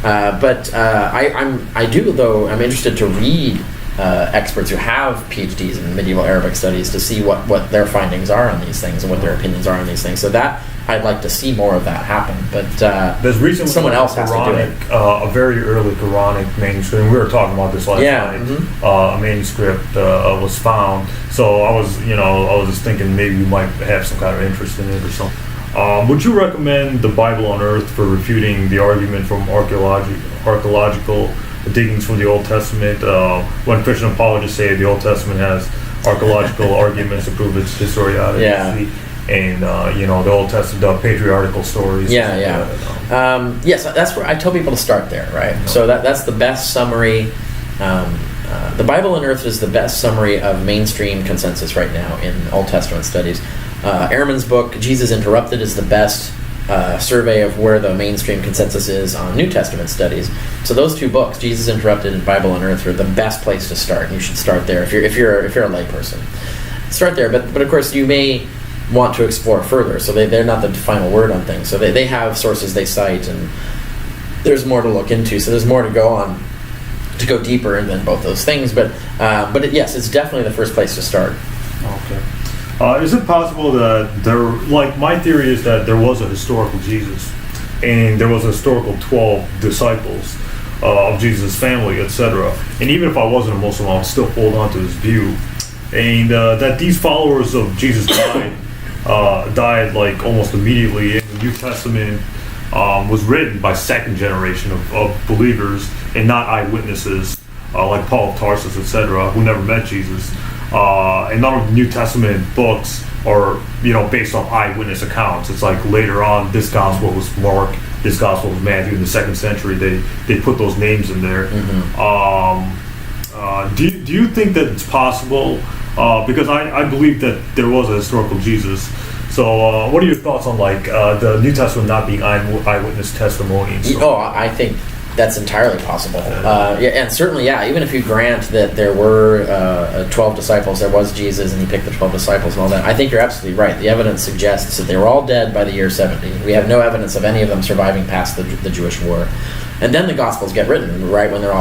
But I do, though. I'm interested to read experts who have PhDs in medieval Arabic studies to see what their findings are on these things and what their opinions are on these things. So that I'd like to see more of that happen. But there's recently someone else has to do it. A very early Quranic manuscript. And we were talking about this last night. A manuscript was found. So I was just thinking maybe you might have some kind of interest in it or something. Would you recommend the Bible on Earth for refuting the argument from archaeological diggings from the Old Testament? When Christian apologists say the Old Testament has archaeological arguments to prove its historicity, and the Old Testament, the patriarchal stories. Yes, that's where I tell people to start there, right? So that's the best summary. The Bible on Earth is the best summary of mainstream consensus right now in Old Testament studies. Erman's book, Jesus Interrupted, is the best survey of where the mainstream consensus is on New Testament studies. So those two books, Jesus Interrupted and Bible on Earth, are the best place to start. You should start there if you're a layperson. Start there, but of course you may want to explore further. So they're not the final word on things. So they have sources they cite, and there's more to look into. So there's more to go on, to go deeper than both those things. But yes, it's definitely the first place to start. Okay. Is it possible that my theory is that there was a historical Jesus, and there was a historical 12 disciples of Jesus' family, etc. And even if I wasn't a Muslim, I would still hold on to this view, and that these followers of Jesus died like almost immediately. And the New Testament was written by second generation of believers and not eyewitnesses like Paul of Tarsus, etc., who never met Jesus. And none of the New Testament books are, based on eyewitness accounts. It's like later on, this gospel was Mark, this gospel was Matthew in the 2nd century. They put those names in there. Do you think that it's possible? Because I believe that there was a historical Jesus. So what are your thoughts on the New Testament not being eyewitness testimonies? I think that's entirely possible. And certainly, even if you grant that there were 12 disciples, there was Jesus, and he picked the 12 disciples and all that, I think you're absolutely right. The evidence suggests that they were all dead by the year 70. We have no evidence of any of them surviving past the Jewish war. And then the Gospels get written, right, when they're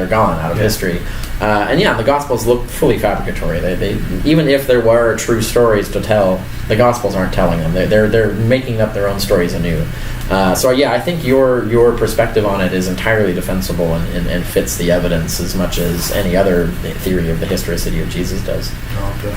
gone out of history. The Gospels look fully fabricatory. They even if there were true stories to tell, the Gospels aren't telling them. They're making up their own stories anew. I think your perspective on it is entirely defensible and fits the evidence as much as any other theory of the historicity of Jesus does. Okay.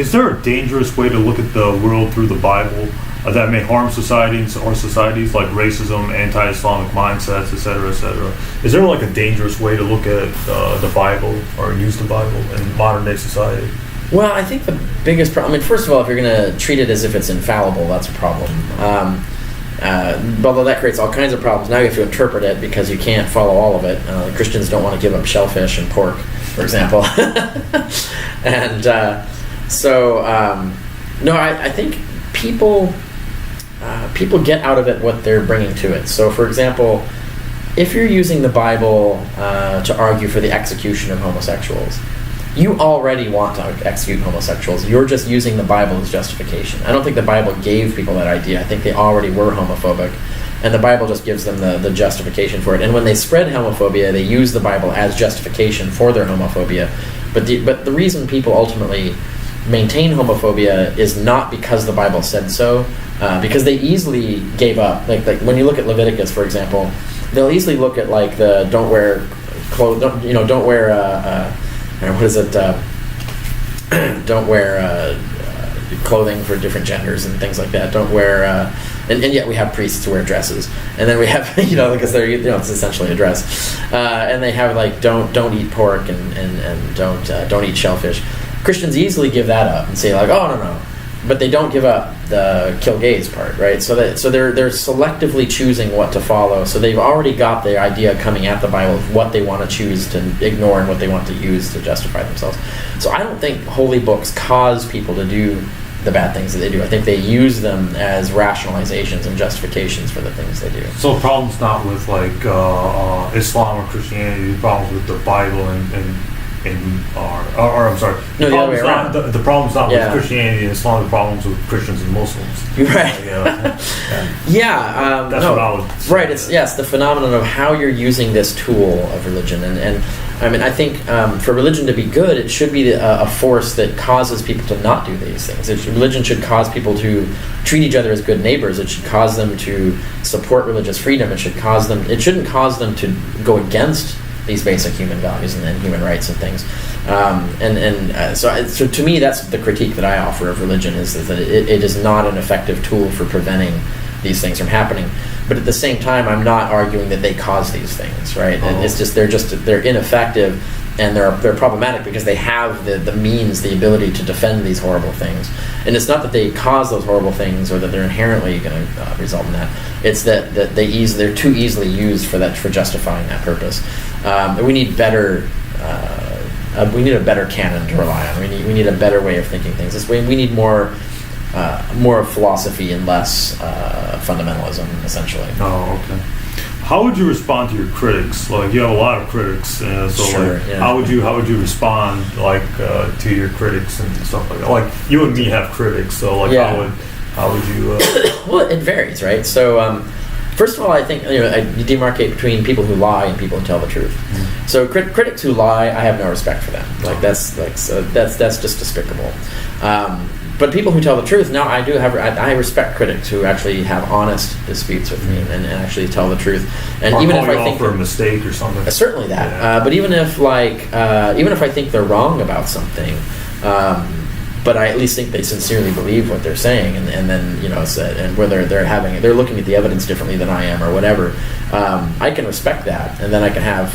Is there a dangerous way to look at the world through the Bible that may harm societies like racism, anti-Islamic mindsets, etc., etc.? Is there a dangerous way to look at the Bible or use the Bible in modern day society? Well, I think the biggest problem, first of all, if you're going to treat it as if it's infallible, that's a problem. Although that creates all kinds of problems. Now you have to interpret it because you can't follow all of it. Christians don't want to give up shellfish and pork, for example. I think people get out of it what they're bringing to it. So, for example, if you're using the Bible to argue for the execution of homosexuals, you already want to execute homosexuals. You're just using the Bible as justification. I don't think the Bible gave people that idea. I think they already were homophobic, and the Bible just gives them the justification for it. And when they spread homophobia, they use the Bible as justification for their homophobia. But the reason people ultimately maintain homophobia is not because the Bible said so, because they easily gave up. Like when you look at Leviticus, for example, they'll easily look at the don't wear clothes, don't wear don't wear clothing for different genders and things like that. Don't wear, and yet we have priests who wear dresses, and then we have because they're it's essentially a dress, and they have don't eat pork and don't eat shellfish. Christians easily give that up and say oh no, but they don't give up the kill gays part, right? So they're selectively choosing what to follow. So they've already got the idea coming at the Bible of what they want to choose to ignore and what they want to use to justify themselves. So I don't think holy books cause people to do the bad things that they do. I think they use them as rationalizations and justifications for the things they do. So the problem's not with Islam or Christianity. The problem's with the Bible and or I'm sorry. No, the other way around. The problem's not Yeah. with Christianity and Islam. The problem's with Christians and Muslims. Right. Yeah. That's no, what I would say. Right. It's the phenomenon of how you're using this tool of religion, and I mean, I think for religion to be good, it should be a force that causes people to not do these things. Religion should cause people to treat each other as good neighbors. It should cause them to support religious freedom. It shouldn't cause them to go against these basic human values and human rights and things. So to me, that's the critique that I offer of religion is that it is not an effective tool for preventing these things from happening. But at the same time, I'm not arguing that they cause these things, right? Oh. It's just they're ineffective, and they're problematic because they have the means, the ability to defend these horrible things. And it's not that they cause those horrible things or that they're inherently going to result in that. It's that they're too easily used for justifying that purpose. We need better. We need a better canon to rely on. We need a better way of thinking things. This way, we need more philosophy and less fundamentalism, essentially. Oh, okay. How would you respond to your critics? Like, you have a lot of critics, so Sure, like, yeah. how would you respond like to your critics and stuff like that? Like, you and me have critics, so like, Yeah. how would you? Well, it varies, right? So, first of all, I think you demarcate between people who lie and people who tell the truth. Mm-hmm. So, critics who lie, I have no respect for them. Like that's just despicable. But people who tell the truth, now I respect critics who actually have honest disputes with me and actually tell the truth. And or even call if you I out think for a mistake or something. certainly that. Yeah. But even if I think they're wrong about something, but I at least think they sincerely believe what they're saying, and then and whether they're looking at the evidence differently than I am or whatever, I can respect that, and then I can have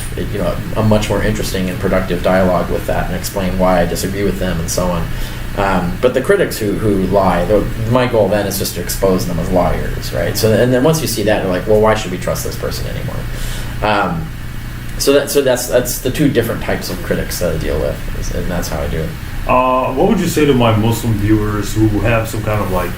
a much more interesting and productive dialogue with that and explain why I disagree with them and so on. But the critics who lie, my goal then is just to expose them as liars, right? So and then once you see that, you're like, well, why should we trust this person anymore? So that's the two different types of critics that I deal with, and that's how I do it. What would you say to my Muslim viewers who have some kind of like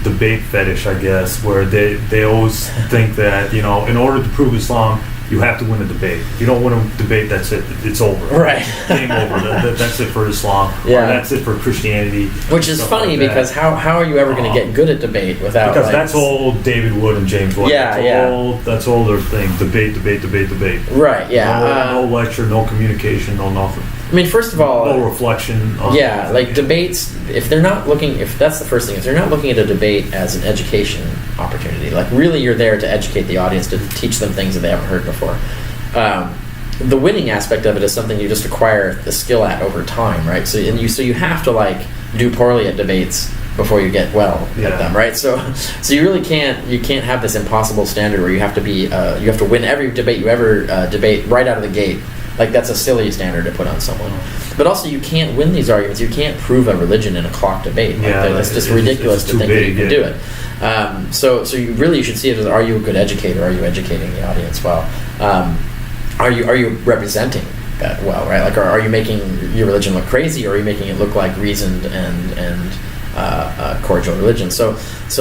debate fetish, I guess, where they always think that in order to prove Islam, you have to win a debate. If you don't win a debate, that's it. It's over. Right. Game over. That's it for Islam. Yeah. Or that's it for Christianity. Which is funny like because how are you ever going to get good at debate without? Because that's all David Wood and James White. Yeah, That's all their thing. Debate. Right. Yeah. No lecture, no communication, no nothing. I mean, first of all, no reflection. Yeah, like debates. If that's the first thing. If they're not looking at a debate as an education opportunity, like really, you're there to educate the audience, to teach them things that they haven't heard before. The winning aspect of it is something you just acquire the skill at over time, right? So you have to like do poorly at debates before you get well at them, right? So you really can't have this impossible standard where you have to win every debate you ever debate right out of the gate. Like that's a silly standard to put on someone. But also you can't win these arguments. You can't prove a religion in a clock debate. It's just ridiculous to think that you can do it. So you should see it as, are you a good educator? Are you educating the audience well? Are you representing that well, right? Like are you making your religion look crazy, or are you making it look like reasoned and cordial religion? So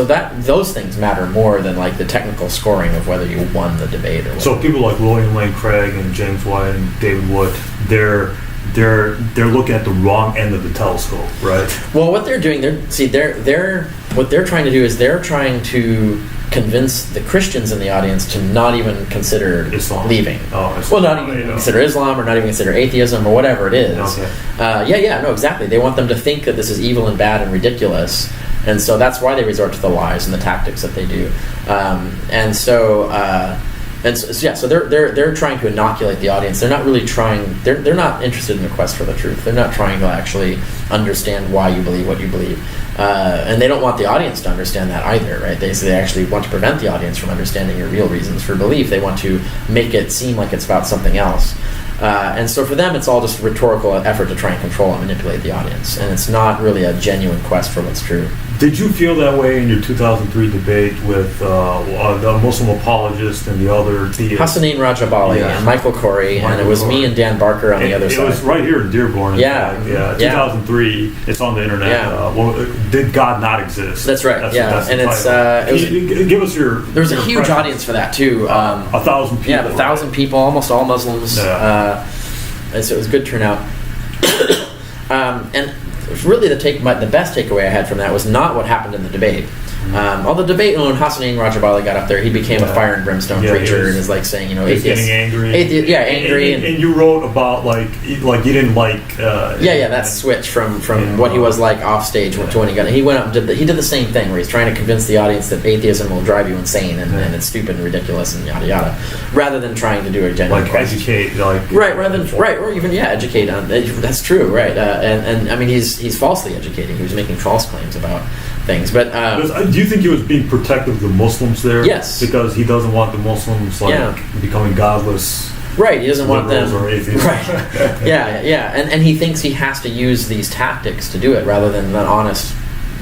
that those things matter more than like the technical scoring of whether you won the debate or whatever. So people like William Lane Craig and James White and David Wood, they're looking at the wrong end of the telescope, right? Well, what they're doing, what they're trying to do is they're trying to convince the Christians in the audience to not even consider Islam. Leaving. Oh, Islam. Well, not even consider Islam, or not even consider atheism, or whatever it is. Okay. No, exactly. They want them to think that this is evil and bad and ridiculous, and so that's why they resort to the lies and the tactics that they do. So they're trying to inoculate the audience. They're not really trying. They're not interested in the quest for the truth. They're not trying to actually understand why you believe what you believe, and they don't want the audience to understand that either, right? They actually want to prevent the audience from understanding your real reasons for belief. They want to make it seem like it's about something else. And so for them, it's all just a rhetorical effort to try and control and manipulate the audience, and it's not really a genuine quest for what's true. Did you feel that way in your 2003 debate with the Muslim apologist and the other theist? Hassanin Rajabali and Michael Corey, and it was me and Dan Barker on the other side. It was right here in Dearborn. 2003. It's on the internet. Did God not exist? That's right. Give us your. There was a huge audience for that too. 1,000 people. Yeah, 1,000 people, almost all Muslims. and so it was a good turnout. And really the best takeaway I had from that was not what happened in the debate. Although the debate, when Hassanin Rajabali got up there, he became a fire and brimstone preacher and is like saying, you know, he's getting angry. Angry. And you wrote about like you didn't like. That switch from what he was like off stage to when he went up and did the same thing where he's trying to convince the audience that atheism will drive you insane and it's stupid and ridiculous and yada yada, rather than trying to do a genuine educate, or even educate on. That's true, right? And I mean he's falsely educating. He was making false claims about things, but do you think he was being protective of the Muslims there? Yes, because he doesn't want the Muslims becoming godless. Right, he doesn't want them. Or atheists. Right, and he thinks he has to use these tactics to do it rather than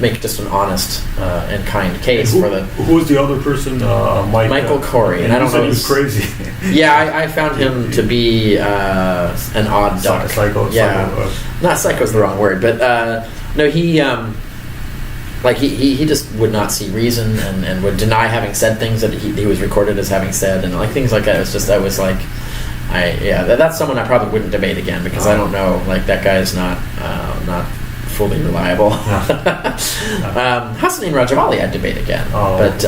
make just an honest and kind case for the. Who was the other person? Michael Corey, and I don't know. He was crazy. I found him to be an odd duck. Psycho. Not psycho is the wrong word, but no, he. He just would not see reason and would deny having said things that he was recorded as having said, and things like that. That's someone I probably wouldn't debate again because I don't know, that guy is not fully reliable. Hassanin Rajabali I'd debate again, but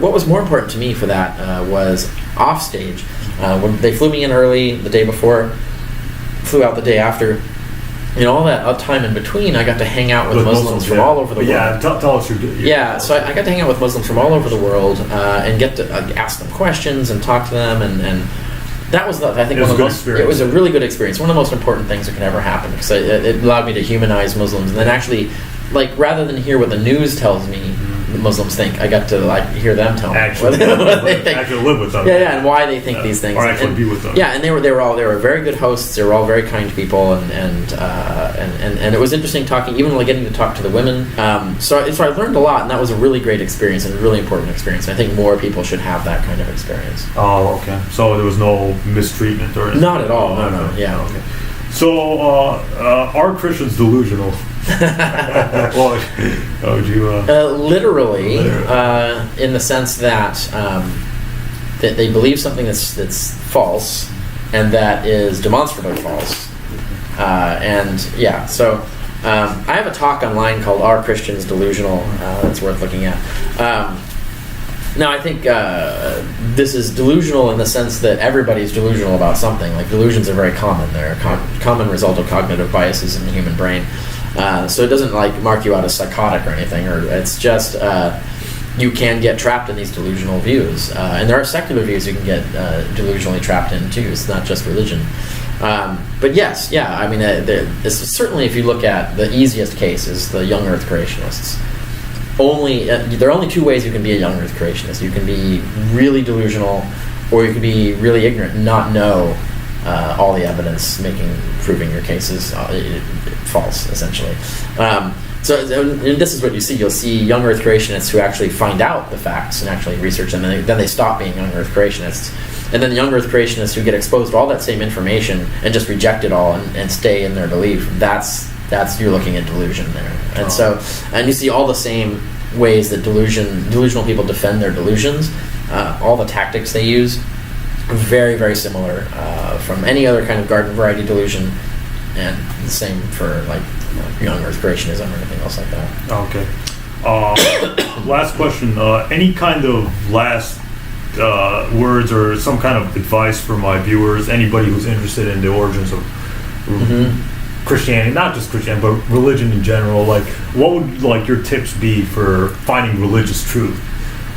what was more important to me for that was off stage. When they flew me in early the day before, flew out the day after. All that time in between, I got to hang out with Muslims from all over the world. Yeah, tell us your. So I got to hang out with Muslims from all over the world and get to ask them questions and talk to them, and that was, I think, one of the most. It was a really good experience. One of the most important things that could ever happen because it allowed me to humanize Muslims, and then actually, rather than hear what the news tells me. The Muslims think I got to hear them tell me what they think. Actually live with them. And why they think these things. Or actually be with them. And they were very good hosts. They were all very kind people, and it was interesting talking, even getting to talk to the women. So I learned a lot, and that was a really great experience and a really important experience. I think more people should have that kind of experience. Oh, okay. So there was no mistreatment or anything? Not at all. No. Yeah. Okay. So are Christians delusional? Literally, in the sense that they believe something that's false and that is demonstrably false. So I have a talk online called "Are Christians Delusional?" That's worth looking at. Now, I think this is delusional in the sense that everybody's delusional about something. Delusions are very common. They're a common result of cognitive biases in the human brain. So it doesn't mark you out as psychotic or anything, or it's just you can get trapped in these delusional views. And there are secular views you can get delusionally trapped in too. It's not just religion. But yes, I mean, certainly if you look at the easiest case is the young Earth creationists. There are only two ways you can be a young Earth creationist. You can be really delusional, or you can be really ignorant and not know all the evidence proving your case is false, essentially. And this is what you see. You'll see young Earth creationists who actually find out the facts and actually research them, and then they stop being young Earth creationists. And then the young Earth creationists who get exposed to all that same information and just reject it all and stay in their belief, that's you're looking at delusion there. And and you see all the same ways that delusional people defend their delusions, all the tactics they use, very, very similar from any other kind of garden variety delusion, and the same for young Earth creationism or anything else like that. Okay. Last question. Any kind of last words or some kind of advice for my viewers, anybody who's interested in the origins of Christianity, not just Christianity, but religion in general? What would your tips be for finding religious truth?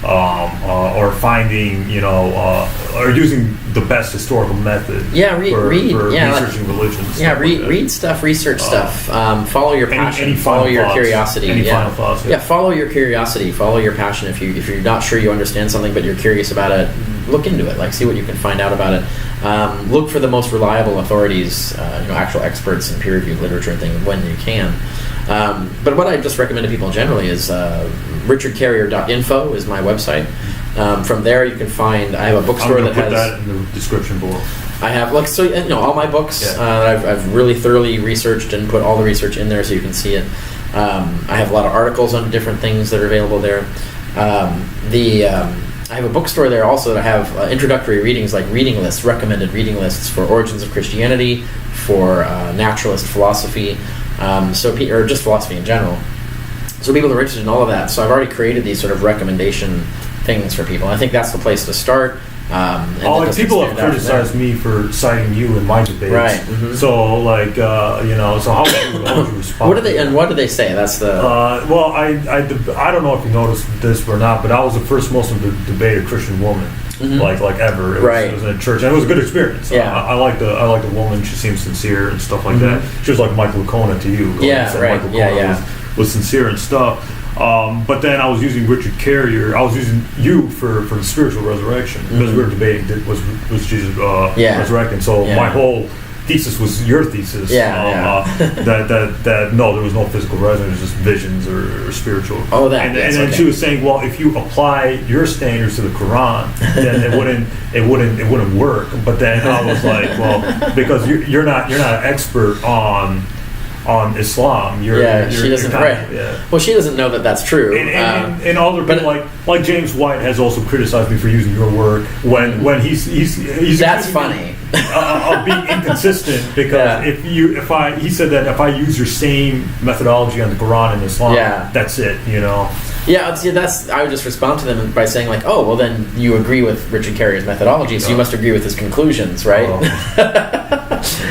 Or finding, or using the best historical method for researching religions. Read stuff, research stuff. Follow your passion, follow your curiosity. Final thoughts? Follow your curiosity, follow your passion. If you're not sure you understand something but you're curious about it, look into it. See what you can find out about it. Look for the most reliable authorities, actual experts in peer-reviewed literature and things when you can. But what I just recommend to people generally is richardcarrier.info is my website. From there you can find, I have a bookstore that has... I'll put that in the description below. I have, all my books, I've really thoroughly researched and put all the research in there so you can see it. I have a lot of articles on different things that are available there. I have a bookstore there also that have introductory readings, like reading lists, recommended reading lists for Origins of Christianity, for naturalist philosophy, or just philosophy in general. So people are interested in all of that. So I've already created these sort of recommendation things for people. I think that's the place to start. People have criticized me for citing you in my debates. Right. Mm-hmm. So, so how would you respond? What do they say? That's the. Well, I don't know if you noticed this or not, but I was the first Muslim to debate a Christian woman, mm-hmm. like ever. Right. It was in a church, and it was a good experience. Yeah. I like the woman. She seems sincere and stuff like mm-hmm. that. She was like Michael Licona to you. Yeah. Right. Michael Yeah. was sincere and stuff. But then I was using Richard Carrier. I was using you for the spiritual resurrection because mm-hmm. we were debating was Jesus resurrected. So my whole thesis was your thesis. That no, there was no physical resurrection. It was just visions or spiritual. Oh, and then she was saying, well, if you apply your standards to the Quran, then it wouldn't work. But then I was like, well, because you're not an expert on Islam. She doesn't. Well, she doesn't know that that's true. And other people like James White has also criticized me for using your work when he's that's funny. Of being inconsistent because he said that if I use your same methodology on the Quran and Islam, that's it. Yeah, I would just respond to them by saying like, oh, well then you agree with Richard Carrier's methodology, so you must agree with his conclusions, right?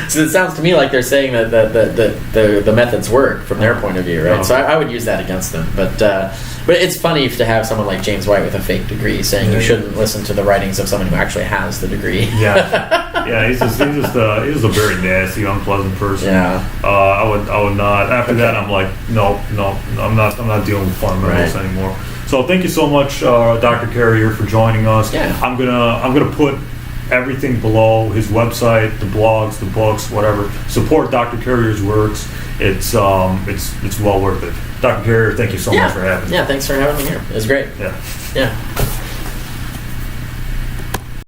So it sounds to me like they're saying that the methods work from their point of view, right? So I would use that against them, but it's funny to have someone like James White with a fake degree saying you shouldn't listen to the writings of someone who actually has the degree. He's just a very nasty, unpleasant person. I would not. After that, I'm like, no, I'm not dealing with fundamentalists anymore. So thank you so much, Dr. Carrier, for joining us. I'm gonna put everything below: his website, the blogs, the books, whatever. Support Dr. Carrier's works. It's well worth it. Dr. Carrier, thank you so much for having me. Yeah, thanks for having me here. It was great. Yeah.